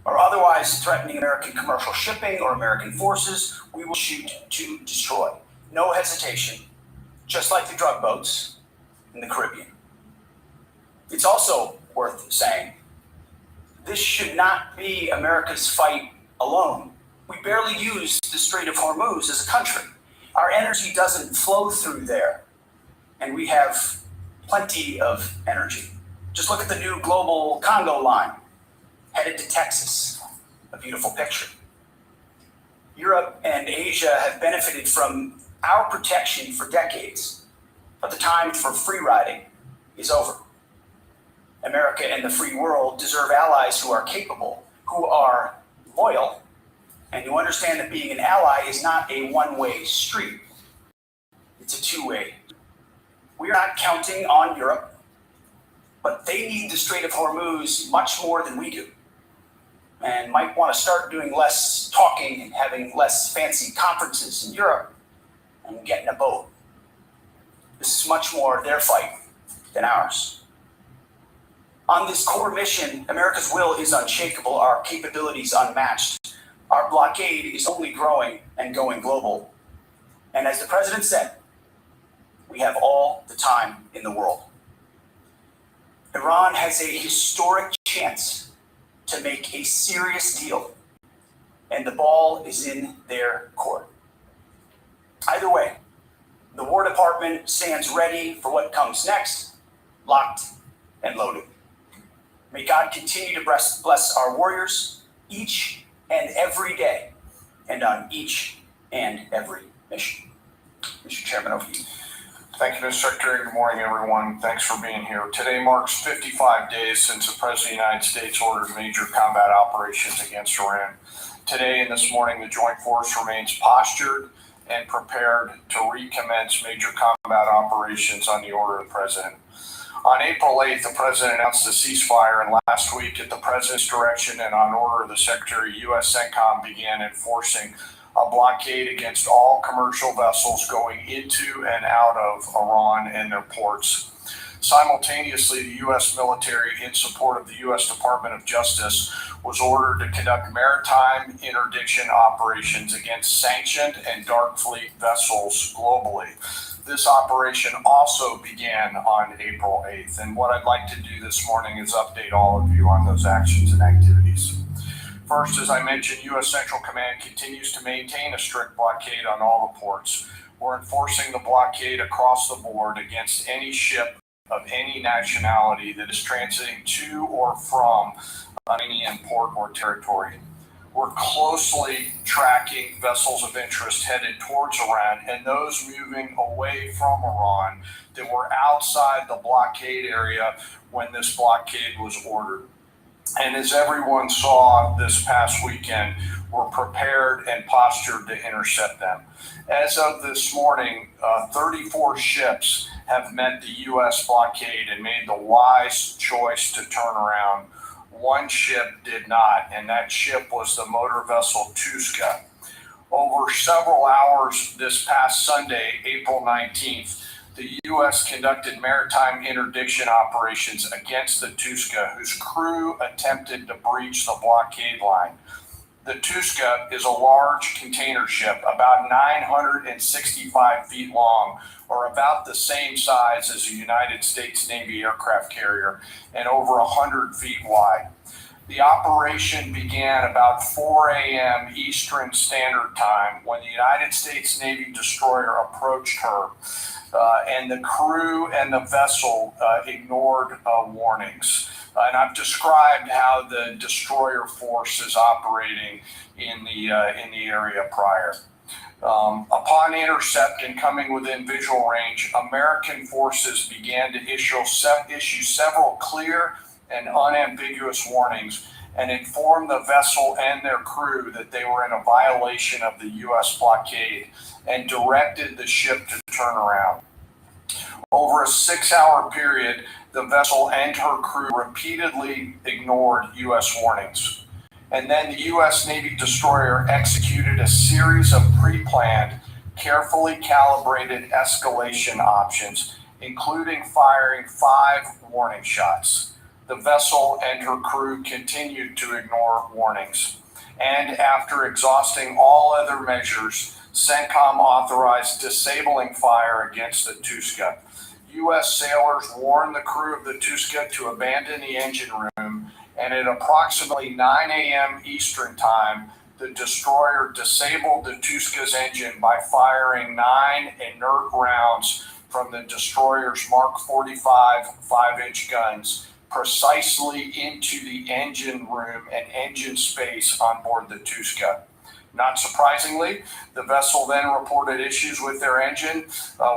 or otherwise threatening American commercial shipping or American forces, we will shoot to destroy. No hesitation, just like the drug boats in the Caribbean. It's also worth saying, this should not be America's fight alone. We barely use the Strait of Hormuz as a country. Our energy doesn't flow through there, and we have plenty of energy. Just look at the new global Congo line headed to Texas, a beautiful picture. Europe and Asia have benefited from our protection for decades, but the time for free riding is over. America and the free world deserve allies who are capable, who are loyal, and who understand that being an ally is not a one-way street. It's a two-way. We are not counting on Europe, but they need the Strait of Hormuz much more than we do, and might want to start doing less talking and having less fancy conferences in Europe and get in a boat. This is much more their fight than ours. On this core mission, America's will is unshakable, our capabilities unmatched. Our blockade is only growing and going global. And as the president said, we have all the time in the world. Iran has a historic chance to make a serious deal, and the ball is in their court. Either way, the War Department stands ready for what comes next, locked and loaded. May God continue to bless our warriors each and every day and on each and every mission. Mr. Chairman, over to you. Thank you, Mr. Secretary. Good morning, everyone. Thanks for being here. Today marks 55 days since the President of the United States ordered major combat operations against Iran. Today and this morning, the Joint Force remains postured and prepared to recommence major combat operations on the order of the President. On April 8th, the President announced a ceasefire, and last week, at the President's direction and on order of the Secretary, U.S. CENTCOM began enforcing a blockade against all commercial vessels going into and out of Iran and their ports. Simultaneously, the U.S. military, in support of the U.S. Department of Justice, was ordered to conduct maritime interdiction operations against sanctioned and dark fleet vessels globally. this operation also began on April 8th. And what I'd like to do this morning is update all of you on those actions and activities. First, as I mentioned, U.S. Central Command continues to maintain a strict blockade on all the ports. We're enforcing the blockade across the board against any ship of any nationality that is transiting to or from any port or territory. We're closely tracking vessels of interest headed towards Iran and those moving away from Iran that were outside the blockade area when this blockade was ordered. And as everyone saw this past weekend, we're prepared and postured to intercept them. As of this morning, 34 ships have met the U.S. blockade and made the wise choice to turn around. One ship did not, and that ship was the motor vessel Tuska. Over several hours this past Sunday, April 19th, the U.S. conducted maritime interdiction operations against the Tuska, whose crew attempted to breach the blockade line. The Tuska is a large container ship, about 965 feet long, or about the same size as a United States Navy aircraft carrier, and over 100 feet wide. The operation began about 4 a.m. Eastern Standard Time when the United States Navy destroyer approached her, and the crew and the vessel ignored warnings. And I've described how the destroyer force is operating in the area prior. Upon intercept and coming within visual range, American forces began to issue several clear and unambiguous warnings and inform the vessel and their crew that they were in a violation of the U.S. blockade and directed the ship to turn around. Over a 6-hour period, the vessel and her crew repeatedly ignored U.S. warnings. And then the U.S. Navy destroyer executed a series of pre-planned, carefully calibrated escalation options, including firing 5 warning shots. The vessel and her crew continued to ignore warnings. And after exhausting all other measures, CENTCOM authorized disabling fire against the Tuska. U.S. sailors warned the crew of the Tuska to abandon the engine room, and at approximately 9 a.m. Eastern Time, the destroyer disabled the Tuska's engine by firing 9 inert rounds from the destroyer's Mark 45 5-inch guns precisely into the engine room and engine space on board the Tuska. Not surprisingly, the vessel then reported issues with their engine,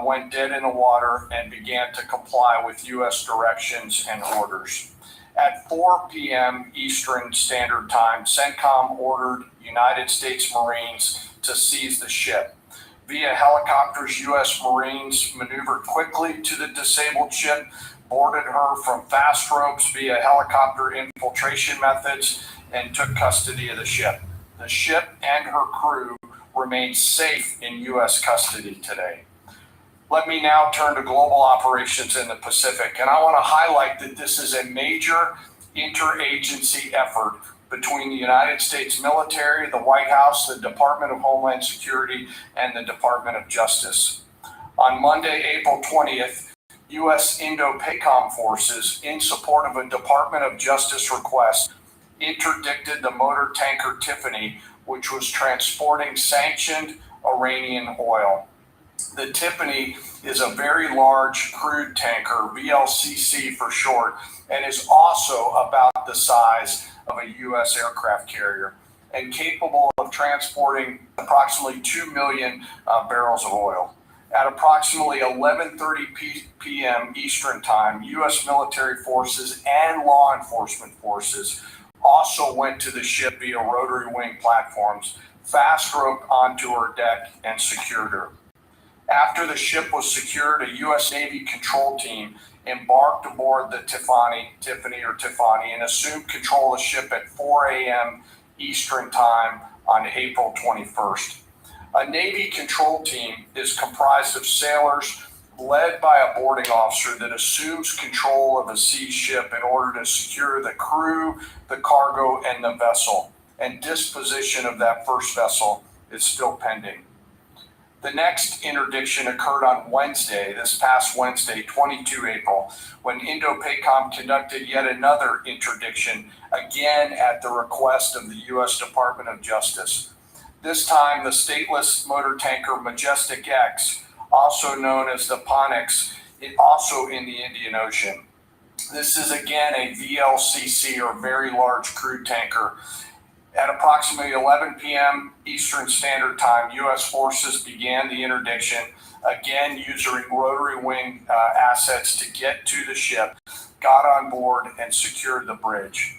went dead in the water, and began to comply with U.S. directions and orders. At 4 p.m. Eastern Standard Time, CENTCOM ordered United States Marines to seize the ship. Via helicopters, U.S. Marines maneuvered quickly to the disabled ship, boarded her from fast ropes via helicopter infiltration methods, and took custody of the ship. The ship and her crew remain safe in U.S. custody today. Let me now turn to global operations in the Pacific, and I want to highlight that this is a major interagency effort between the United States military, the White House, the Department of Homeland Security, and the Department of Justice. On Monday, April 20th, U.S. Indo-PACOM forces, in support of a Department of Justice request, interdicted the motor tanker Tiffany, which was transporting sanctioned Iranian oil. The Tiffany is a very large crude tanker, VLCC for short, and is also about the size of a U.S. aircraft carrier and capable of transporting approximately 2 million barrels of oil. At approximately 11:30 p.m. Eastern Time, U.S. military forces and law enforcement forces also went to the ship via rotary wing platforms, fast roped onto her deck, and secured her. After the ship was secured, a U.S. Navy control team embarked aboard the Tiffany, and assumed control of the ship at 4 a.m. Eastern Time on April 21st. A Navy control team is comprised of sailors led by a boarding officer that assumes control of a seized ship in order to secure the crew, the cargo, and the vessel. And disposition of that first vessel is still pending. The next interdiction occurred on Wednesday, this past Wednesday, 22 April, when Indo-PACOM conducted yet another interdiction, again at the request of the U.S. Department of Justice. This time, the stateless motor tanker Majestic X, also known as the Ponix, also in the Indian Ocean. This is again a VLCC, or very large crude tanker. At approximately 11 p.m. Eastern Standard Time, U.S. forces began the interdiction, again using rotary wing assets to get to the ship, got on board, and secured the bridge.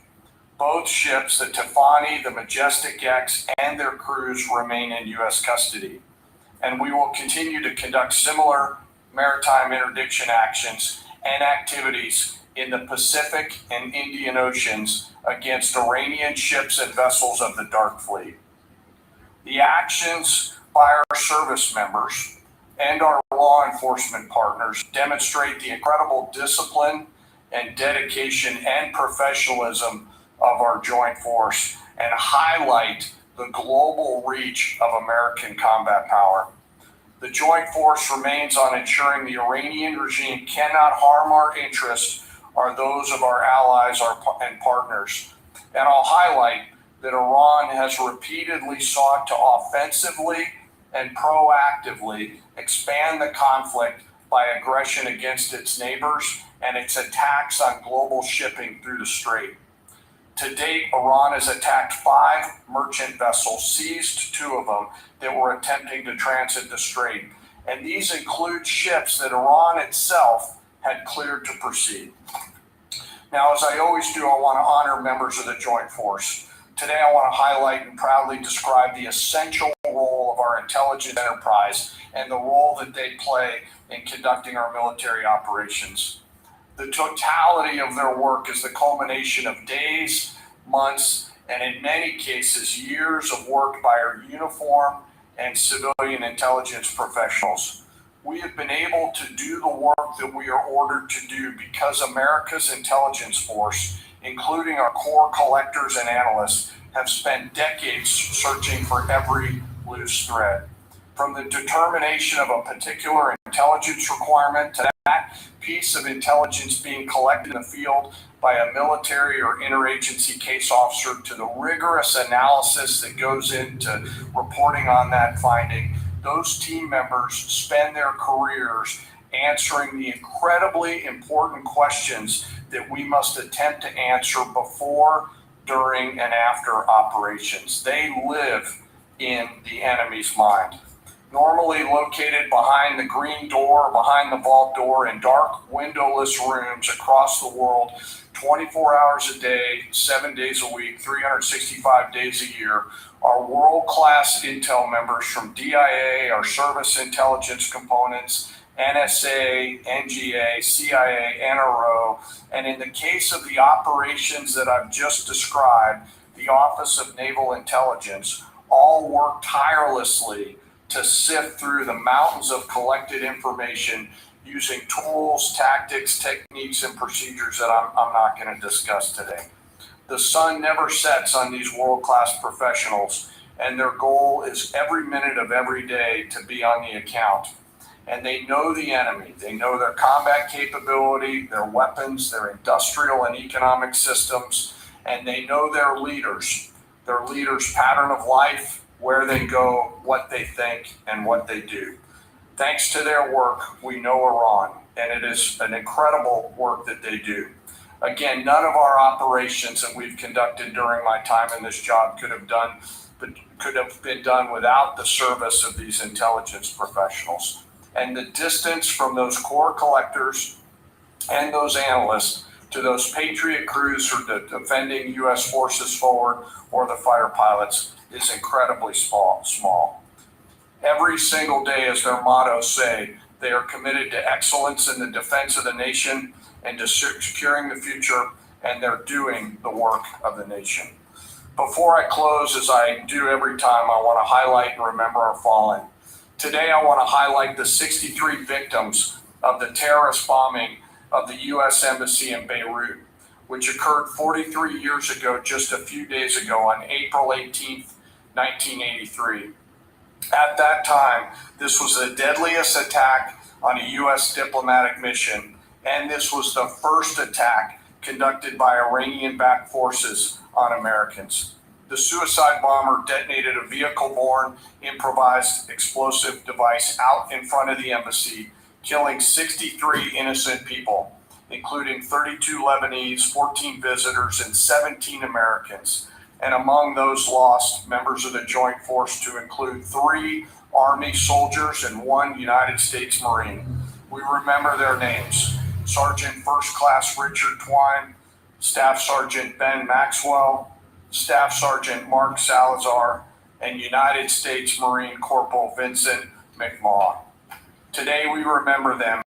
Both ships, the Tefani, the Majestic X, and their crews remain in U.S. custody. And we will continue to conduct similar maritime interdiction actions and activities in the Pacific and Indian Oceans against Iranian ships and vessels of the Dark Fleet. The actions by our service members and our law enforcement partners demonstrate the incredible discipline and dedication and professionalism of our joint force and highlight the global reach of American combat power. The joint force remains on ensuring the Iranian regime cannot harm our interests or those of our allies and partners. And I'll highlight that Iran has repeatedly sought to offensively and proactively expand the conflict by aggression against its neighbors and its attacks on global shipping through the Strait. To date, Iran has attacked 5 merchant vessels, seized 2 of them that were attempting to transit the Strait. And these include ships that Iran itself had cleared to proceed. Now, as I always do, I want to honor members of the Joint Force. Today, I want to highlight and proudly describe the essential role of our intelligence enterprise and the role that they play in conducting our military operations. The totality of their work is the culmination of days, months, and in many cases, years of work by our uniform and civilian intelligence professionals. We have been able to do the work that we are ordered to do because America's intelligence force, including our core collectors and analysts, have spent decades searching for every loose thread. From the determination of a particular intelligence requirement to that piece of intelligence being collected in the field by a military or interagency case officer to the rigorous analysis that goes into reporting on that finding, those team members spend their careers answering the incredibly important questions that we must attempt to answer before, during, and after operations. They live in the enemy's mind. Normally located behind the green door, behind the vault door, in dark, windowless rooms across the world, 24 hours a day, 7 days a week, 365 days a year, are world-class intel members from DIA, our service intelligence components, NSA, NGA, CIA, NRO, and in the case of the operations that I've just described, the Office of Naval Intelligence, all work tirelessly to sift through the mountains of collected information using tools, tactics, techniques, and procedures that I'm not going to discuss today. The sun never sets on these world-class professionals, and their goal is every minute of every day to be on the account. And they know the enemy. They know their combat capability, their weapons, their industrial and economic systems, and they know their leaders' pattern of life, where they go, what they think, and what they do. Thanks to their work, we know Iran, and it is an incredible work that they do. Again, none of our operations that we've conducted during my time in this job could have been done without the service of these intelligence professionals. And the distance from those core collectors and those analysts to those Patriot crews who are defending U.S. forces forward or the fighter pilots is incredibly small. Every single day, as their mottos say, they are committed to excellence in the defense of the nation and to securing the future, and they're doing the work of the nation. Before I close, as I do every time, I want to highlight and remember our fallen. Today, I want to highlight the 63 victims of the terrorist bombing of the U.S. Embassy in Beirut, which occurred 43 years ago, just a few days ago, on April 18th, 1983. At that time, this was the deadliest attack on a U.S. diplomatic mission, and this was the first attack conducted by Iranian-backed forces on Americans. The suicide bomber detonated a vehicle-borne improvised explosive device out in front of the embassy, killing 63 innocent people, including 32 Lebanese, 14 visitors, and 17 Americans. And among those lost, members of the Joint Force to include 3 Army soldiers and 1 United States Marine. We remember their names: Sergeant First Class Richard Twine, Staff Sergeant Ben Maxwell, Staff Sergeant Mark Salazar, and United States Marine Corporal Vincent McMaw. Today we remember them.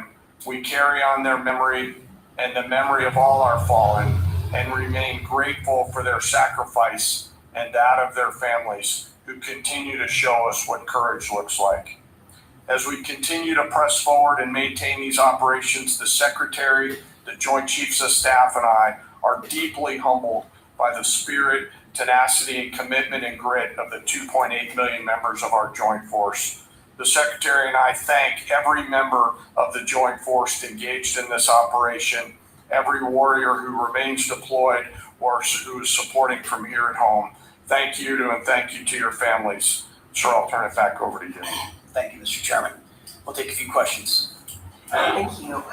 We carry on their memory and the memory of all our fallen, and remain grateful for their sacrifice and that of their families, who continue to show us what courage looks like. As we continue to press forward and maintain these operations, the Secretary, the Joint Chiefs of Staff, and I are deeply humbled by the spirit, tenacity, and commitment and grit of the 2.8 million members of our Joint Force. The Secretary and I thank every member of the Joint Force engaged in this operation, every warrior who remains deployed or who is supporting from here at home. Thank you to, and thank you to your families. Sir, I'll turn it back over to you. Thank you, Mr. Chairman. We'll take a few questions. Thank you.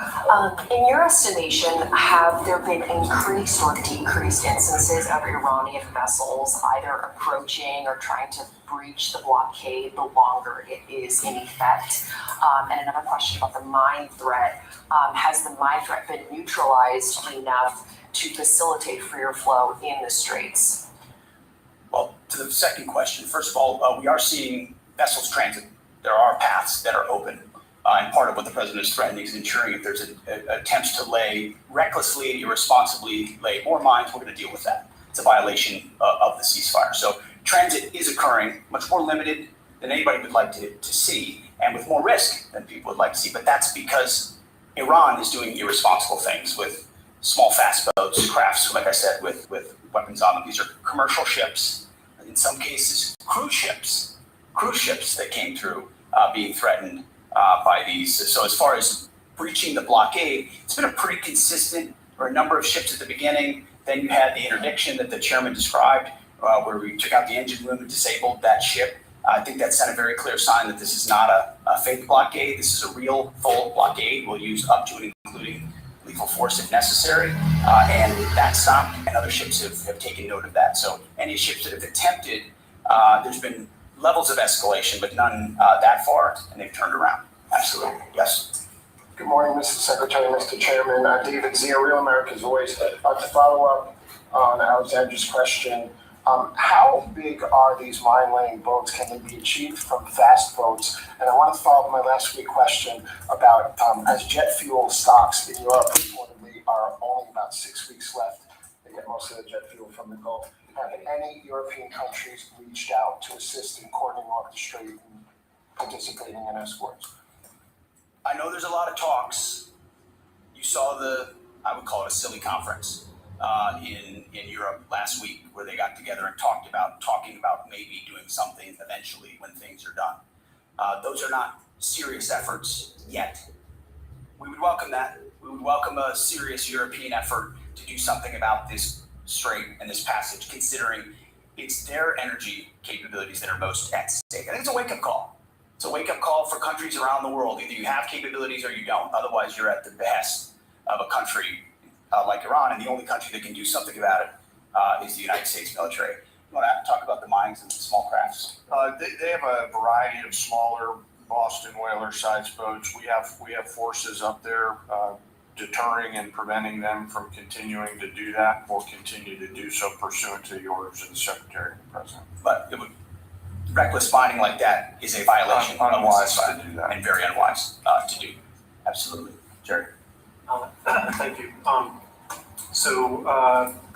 In your estimation, have there been increased or decreased instances of Iranian vessels either approaching or trying to breach the blockade the longer it is in effect? And another question about the mine threat. Has the mine threat been neutralized enough to facilitate freer flow in the straits? Well, to the second question, first of all, we are seeing vessels transit. There are paths that are open. And part of what the president is threatening is ensuring if there's attempts to recklessly and irresponsibly lay more mines, we're going to deal with that. It's a violation of the ceasefire. So transit is occurring, much more limited than anybody would like to see, and with more risk than people would like to see. But that's because Iran is doing irresponsible things with small, fast boats, crafts, like I said, with weapons on them. These are commercial ships, in some cases, cruise ships that came through being threatened by these. So as far as breaching the blockade, it's been a pretty consistent, or a number of ships at the beginning. Then you had the interdiction that the chairman described, where we took out the engine room and disabled that ship. I think that sent a very clear sign that this is not a fake blockade. This is a real, full blockade. We'll use up to and including lethal force if necessary. And that stopped, and other ships have taken note of that. So any ships that have attempted, there's been levels of escalation, but none that far, and they've turned around. Absolutely. Yes. Good morning, Mr. Secretary, Mr. Chairman. David Zia, Real America's Voice. To follow up on Alexandra's question, how big are these mine-laying boats? Can they be achieved from fast boats? And I want to follow up my last week question about as jet fuel stocks in Europe reportedly are only about 6 weeks left. They get most of the jet fuel from the Gulf. Have any European countries reached out to assist in cordoning off the strait and participating in escorts? I know there's a lot of talks. You saw I would call it a silly conference in Europe last week, where they got together and talking about maybe doing something eventually when things are done. Those are not serious efforts yet. We would welcome that. We would welcome a serious European effort to do something about this strait and this passage, considering it's their energy capabilities that are most at stake. I think it's a wake-up call. It's a wake-up call for countries around the world. Either you have capabilities or you don't. Otherwise, you're at the behest of a country like Iran, and the only country that can do something about it is the United States military. You want to talk about the mines and the small crafts? They have a variety of smaller Boston whaler-sized boats. We have forces up there deterring and preventing them from continuing to do that. We'll continue to do so pursuant to the orders of the Secretary and the President. But reckless mining like that is a violation of unwise the to do that, and very unwise to do. Absolutely, Jerry. Thank you.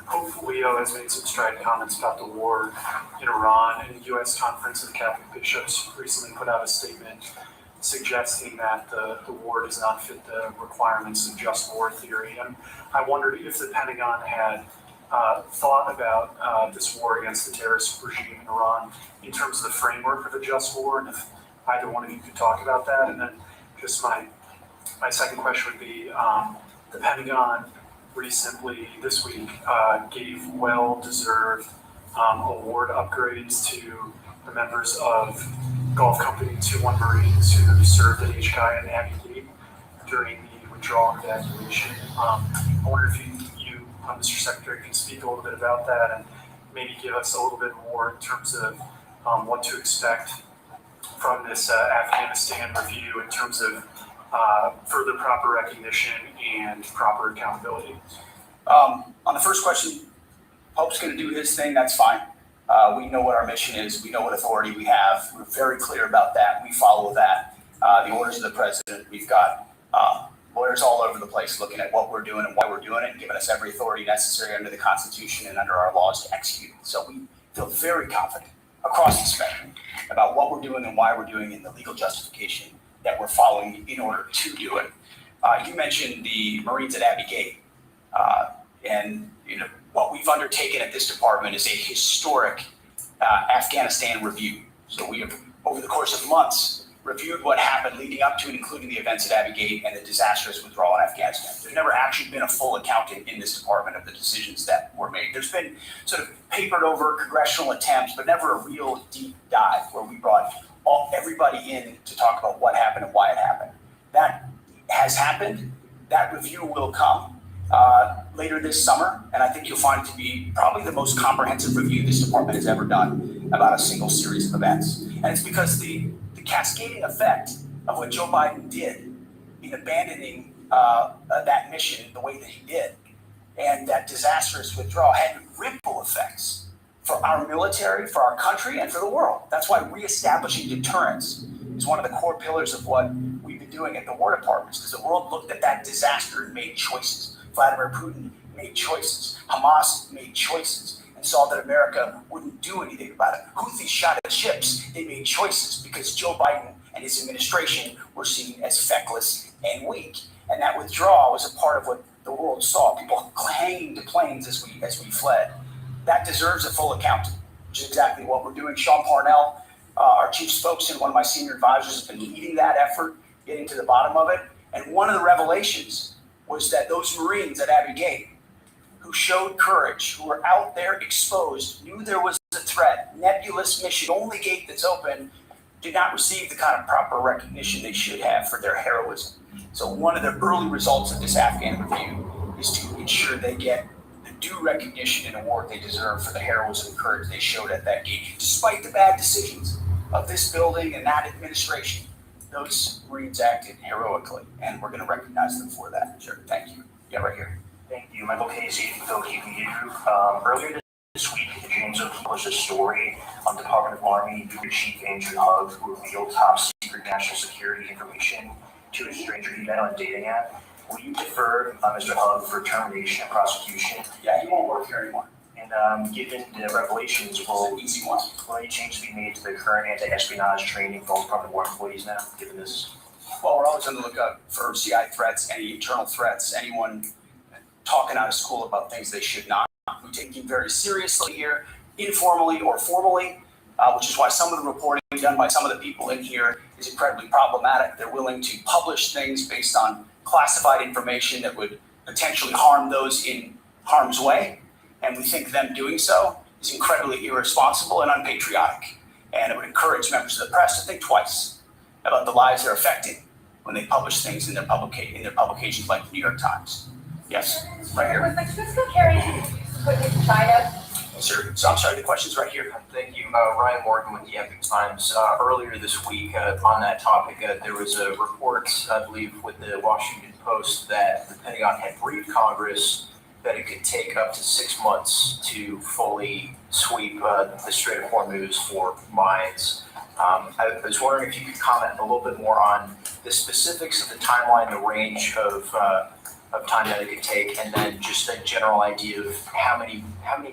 Pope Leo has made some strident comments about the war in Iran, and the U.S. Conference of Catholic Bishops recently put out a statement suggesting that the war does not fit the requirements of just war theory. And I wondered if the Pentagon had thought about this war against the terrorist regime in Iran in terms of the framework of a just war, and if either one of you could talk about that. And then just my second question would be, the Pentagon recently, this week, gave well-deserved award upgrades to the members of Gulf Company 2-1 Marines who served at HKI and Abbey Gate during the withdrawal and evacuation. I wonder if you Mr. Secretary, can speak a little bit about that and maybe give us a little bit more in terms of what to expect from this Afghanistan review in terms of further proper recognition and proper accountability. On the first question, Pope's going to do his thing, that's fine. We know what our mission is. We know what authority we have. We're very clear about that. We follow that. The orders of the president, we've got lawyers all over the place looking at what we're doing and why we're doing it and giving us every authority necessary under the Constitution and under our laws to execute it. So we feel very confident across the spectrum about what we're doing and why we're doing it and the legal justification that we're following in order to do it. You mentioned the Marines at Abbey Gate. And what we've undertaken at this department is a historic Afghanistan review. So we have, over the course of months, reviewed what happened leading up to and including the events at Abbey Gate and the disastrous withdrawal in Afghanistan. There's never actually been a full accounting in this department of the decisions that were made. There's been sort of papered over congressional attempts, but never a real deep dive where we brought everybody in to talk about what happened and why it happened. That has happened. That review will come later this summer, and I think you'll find it to be probably the most comprehensive review this department has ever done about a single series of events. And it's because the cascading effect of what Joe Biden did in abandoning that mission the way that he did and that disastrous withdrawal had ripple effects for our military, for our country, and for the world. That's why reestablishing deterrence is one of the core pillars of what we've been doing at the War Department, because the world looked at that disaster and made choices. Vladimir Putin made choices. Hamas made choices. And saw that America wouldn't do anything about it. Houthis shot at ships. They made choices because Joe Biden and his administration were seen as feckless and weak. And that withdrawal was a part of what the world saw. People hanging to planes as we fled. That deserves a full account, which is exactly what we're doing. Sean Parnell, our chief spokesman, one of my senior advisors, has been leading that effort, getting to the bottom of it. And one of the revelations was that those Marines at Abbey Gate who showed courage, who were out there exposed, knew there was a threat, nebulous mission, only gate that's open, did not receive the kind of proper recognition they should have for their heroism. So one of the early results of this Afghan review is to ensure they get the due recognition and award they deserve for the heroism and courage they showed at that gate. Despite the bad decisions of this building and that administration, those Marines acted heroically, and we're going to recognize them for that. Sure, thank you. Yeah, right here. Thank you. Michael Casey, Phil keeping you. Earlier this week, the James published a story on Department of Army Chief Andrew Hugg, who revealed top secret national security information to a stranger he met on a dating app. Will you defer Mr. Hugg for termination and prosecution? Yeah, he won't work here anymore. And given the revelations, will any changes be made to the current anti-espionage training for all Department of War employees now, given this? Well, we're always on the lookout for CI threats, any internal threats, anyone talking out of school about things they should not. We take them very seriously here, informally or formally, which is why some of the reporting done by some of the people in here is incredibly problematic. They're willing to publish things based on classified information that would potentially harm those in harm's way. And we think them doing so is incredibly irresponsible and unpatriotic. And it would encourage members of the press to think twice about the lives they're affecting when they publish things in their publications like the New York Times. Yes, right here. Was the Cusco carried put into China? Sir, so I'm sorry, the question's right here. Thank you. Ryan Morgan with the Epic Times. Earlier this week, on that topic, there was a report, I believe, with the Washington Post that the Pentagon had briefed Congress that it could take up to 6 months to fully sweep the Strait of Hormuz for mines. I was wondering if you could comment a little bit more on the specifics of the timeline, the range of time that it could take, and then just a general idea of how many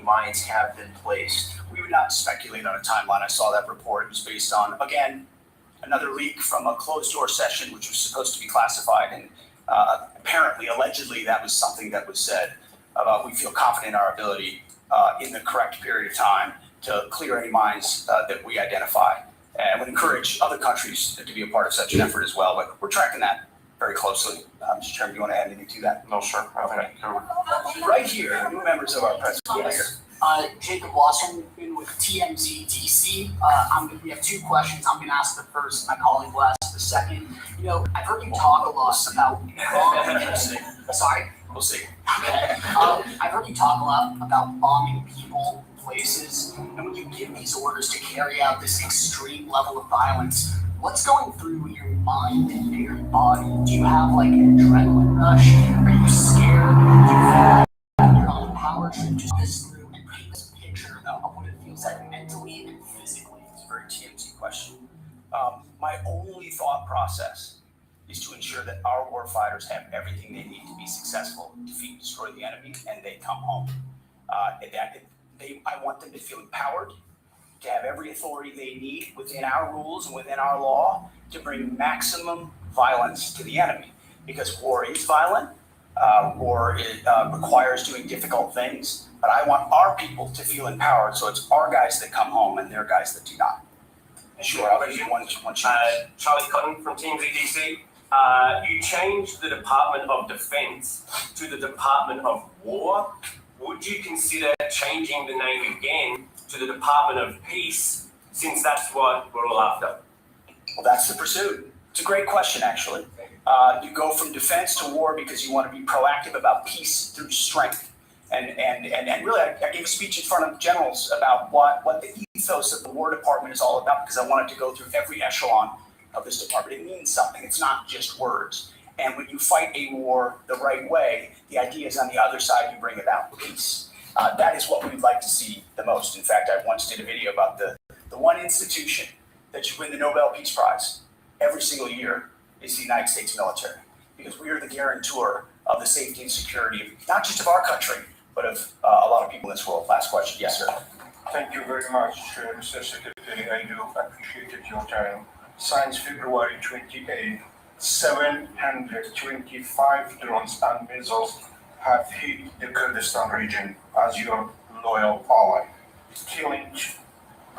mines have been placed. We would not speculate on a timeline. I saw that report. It was based on, again, another leak from a closed-door session, which was supposed to be classified, and apparently, allegedly, that was something that was said. we feel confident in our ability in the correct period of time to clear any mines that we identify. And would encourage other countries to be a part of such an effort as well. But we're tracking that very closely. Mr. Chairman, do you want to add anything to that? No, sir. I think covered. Right here, new members of our press corps here. Jacob Wasserman with TMZ DC. We have two questions. I'm going to ask the first. My colleague will ask the second. You know, I've heard you talk a lot about bombing. Sorry? We'll see. Okay. I've heard you talk a lot about bombing people, places, and when you give these orders to carry out this extreme level of violence, what's going through your mind and your body? Do you have like an adrenaline rush? Are you scared? Do you feel like you're on a power trip? Just this through and paint this picture of what it feels like mentally and physically. It's a very TMZ question. My only thought process is to ensure that our warfighters have everything they need to be successful, defeat and destroy the enemy, and they come home. I want them to feel empowered, to have every authority they need within our rules and within our law to bring maximum violence to the enemy. Because war is violent, war requires doing difficult things, but I want our people to feel empowered, so it's our guys that come home and their guys that do not. Sure, I'll give you one chance. Charlie Cotton from Team ZDC. You changed the Department of Defense to the Department of War. Would you consider changing the name again to the Department of Peace, since that's what we're all after? Well, that's the pursuit. It's a great question, actually. You go from defense to war because you want to be proactive about peace through strength. And really, I gave a speech in front of generals about what the ethos of the War Department is all about, because I wanted to go through every echelon of this department. It means something. It's not just words. And when you fight a war the right way, the idea is on the other side, you bring about peace. That is what we'd like to see the most. In fact, I once did a video about the one institution that should win the Nobel Peace Prize every single year is the United States military, because we are the guarantor of the safety and security of not just of our country, but of a lot of people in this world. Last question. Yes, sir. Thank you very much, Mr. Secretary. I do appreciate your time. Since February 28, 725 drones and missiles have hit the Kurdistan region as your loyal ally, killing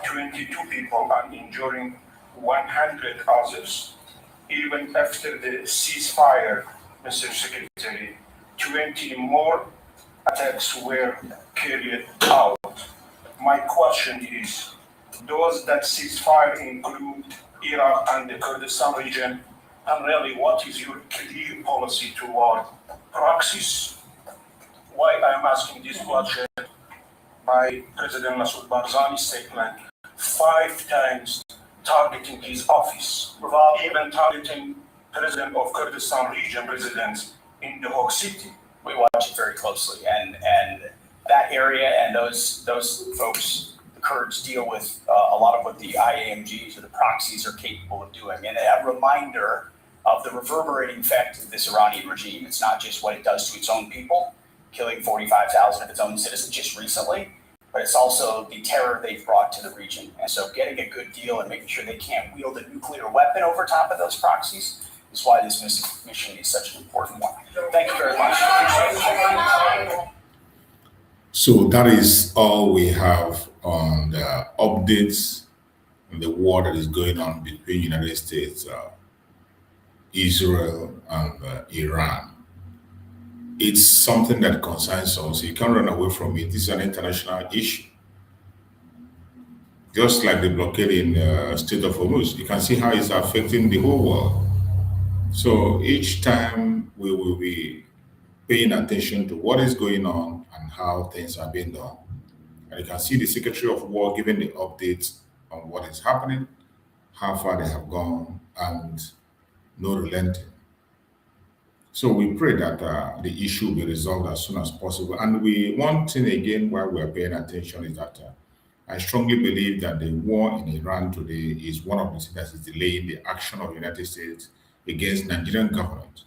22 people and injuring 100 others. Even after the ceasefire, Mr. Secretary, 20 more attacks were carried out. My question is, does that ceasefire include Iraq and the Kurdistan region? And really, what is your clear policy toward proxies? Why I'm asking this question, by President Massoud Barzani's statement, 5 times targeting his office, even targeting President of Kurdistan region residents in the Hawk City. We watch it very closely, and that area and those folks, the Kurds, deal with a lot of what the IAMGs or the proxies are capable of doing. And a reminder of the reverberating effect of this Iranian regime. It's not just what it does to its own people, killing 45,000 of its own citizens just recently, but it's also the terror they've brought to the region. And so getting a good deal and making sure they can't wield a nuclear weapon over top of those proxies is why this mission is such an important one. Thank you very much. So that is all we have on the updates on the war that is going on between United States, Israel, and Iran. It's something that concerns us. You can't run away from it. It's an international issue. Just like the blockade in the Strait of Hormuz, you can see how it's affecting the whole world. So each time we will be paying attention to what is going on and how things are being done. And you can see the Secretary of War giving the updates on what is happening, how far they have gone, and no relenting. So we pray that the issue will be resolved as soon as possible. And one thing again, while we are paying attention, is that I strongly believe that the war in Iran today is one of the things that is delaying the action of the United States against Nigerian government,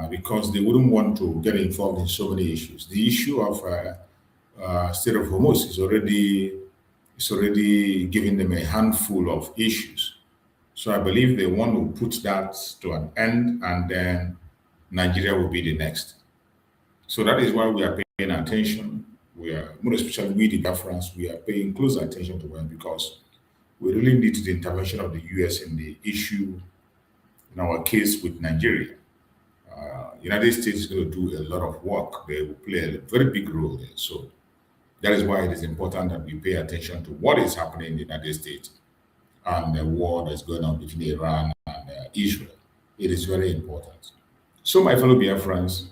because they wouldn't want to get involved in so many issues. The issue of Strait of Hormuz is already giving them a handful of issues. So I believe they want to put that to an end, and then Nigeria will be the next. So that is why we are paying attention. We are, more especially we the Biafrans, we are paying close attention to them because we really need the intervention of the US in the issue, in our case with Nigeria. United States is going to do a lot of work. They will play a very big role there. So that is why it is important that we pay attention to what is happening in the United States and the war that's going on between Iran and Israel. It is very important. So my fellow Biafrans,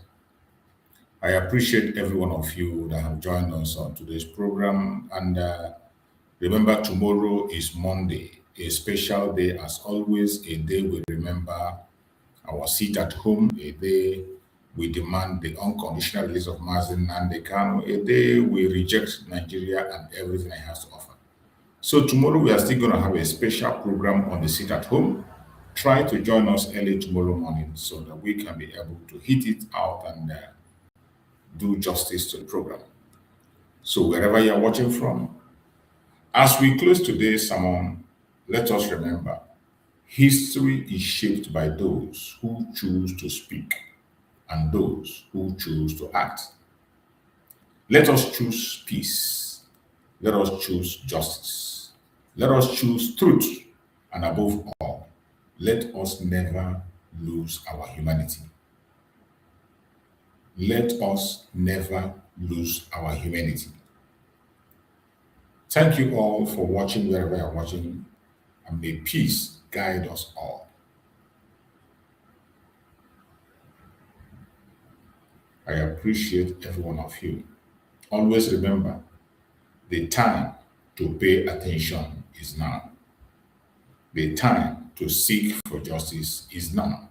I appreciate every one of you that have joined us on today's program. And remember, tomorrow is Monday, a special day as always, a day we remember our seat at home, a day we demand the unconditional release of Mazi Nnamdi Kanu, a day we reject Nigeria and everything it has to offer. So tomorrow we are still going to have a special program on the seat at home. Try to join us early tomorrow morning so that we can be able to hit it out and do justice to the program. So wherever you are watching from, as we close today's sermon, let us remember, history is shaped by those who choose to speak and those who choose to act. Let us choose peace. Let us choose justice. Let us choose truth. And above all, let us never lose our humanity. Let us never lose our humanity. Thank you all for watching wherever you are watching, and may peace guide us all. I appreciate every one of you. Always remember, the time to pay attention is now. The time to seek for justice is now.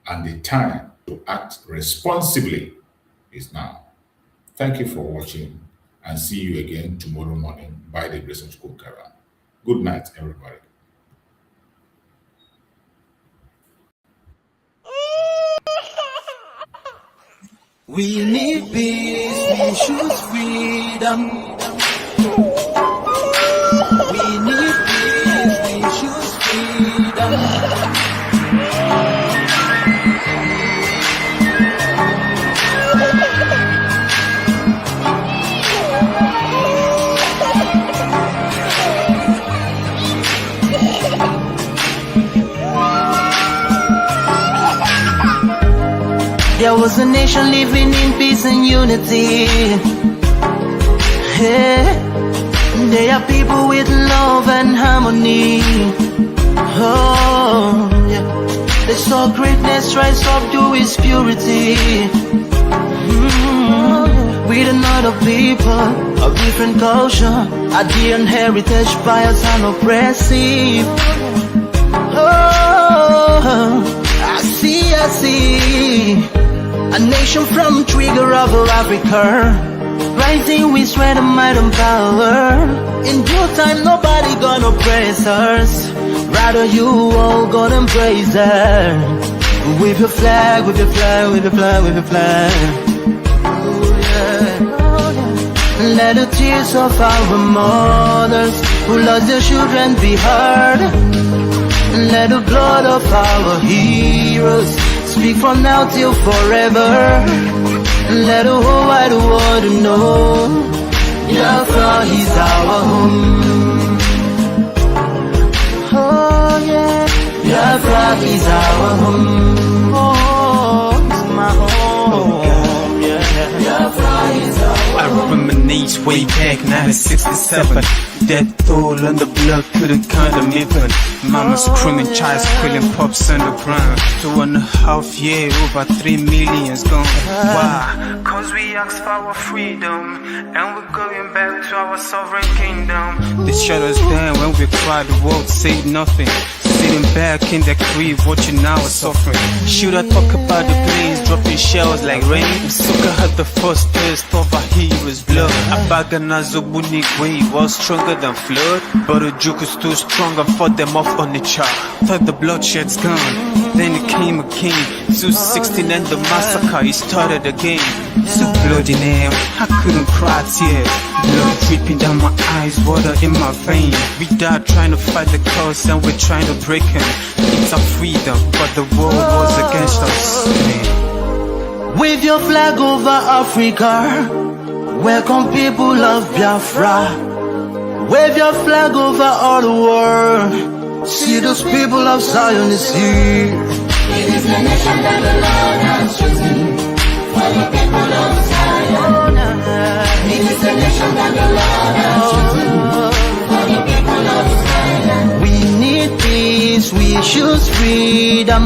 And the time to act responsibly is now. Thank you for watching, and see you again tomorrow morning by the grace of Skokara. Good night, everybody. We need peace, we choose freedom. We need peace, we choose freedom. There was a nation living in peace and unity. Yeah. They are people with love and harmony. Oh, yeah. They saw greatness rise up to its purity. With another people of different culture, idea and heritage, bias and oppressive. Oh, I see. A nation from trigger of Africa, rising with strength and might and power. In due time, nobody gonna praise us. Rather, you all gonna embrace her. With your flag, with your flag, with your flag, with your flag. Oh, yeah. Let the tears of our mothers who lost their children be heard. Let the blood of our heroes speak from now till forever. Let the whole wide world know Biafra is our home. Oh yeah, Biafra is our home. Oh, it's my home. Yeah, Biafra is our home. I reminisce way back 1967. Death toll and the blood couldn't count them even. Mama screaming, child squealing, pups on the ground. 2.5 years, over 3 million's gone. Why? Cause we asked for our freedom, and we're going back to our sovereign kingdom. They shut us down when we cried, the world said nothing. Sitting back in the crib, watching our suffering. Should I talk about the planes dropping shells like rain? Suka had the first taste of a hero's blood. Abagana Zobuni wave was stronger than flood, but the juke is too strong and fought them off on the chart. Thought the bloodshed's gone, then it came again. 216 and the massacre, it started again. So bloody name, I couldn't cry tears. Blood dripping down my eyes, water in my veins. We died trying to fight the cause and we're trying to break him. It's our freedom, but the world was against us. Wave your flag over Africa. Welcome people of Biafra. Wave your flag over all the world. See those people of Zion is here. It is the nation that the Lord has chosen for the people of Zion. It is the nation that the Lord has chosen for the people of Zion. We need peace, we choose freedom.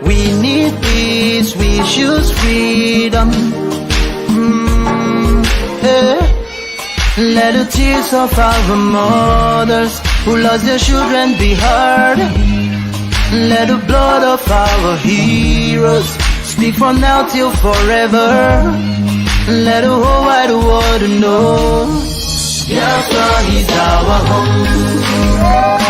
We need peace, we choose freedom. Hey. Let the tears of our mothers who lost their children be heard. Let the blood of our heroes speak from now till forever. Let the whole wide world know Biafra is our home.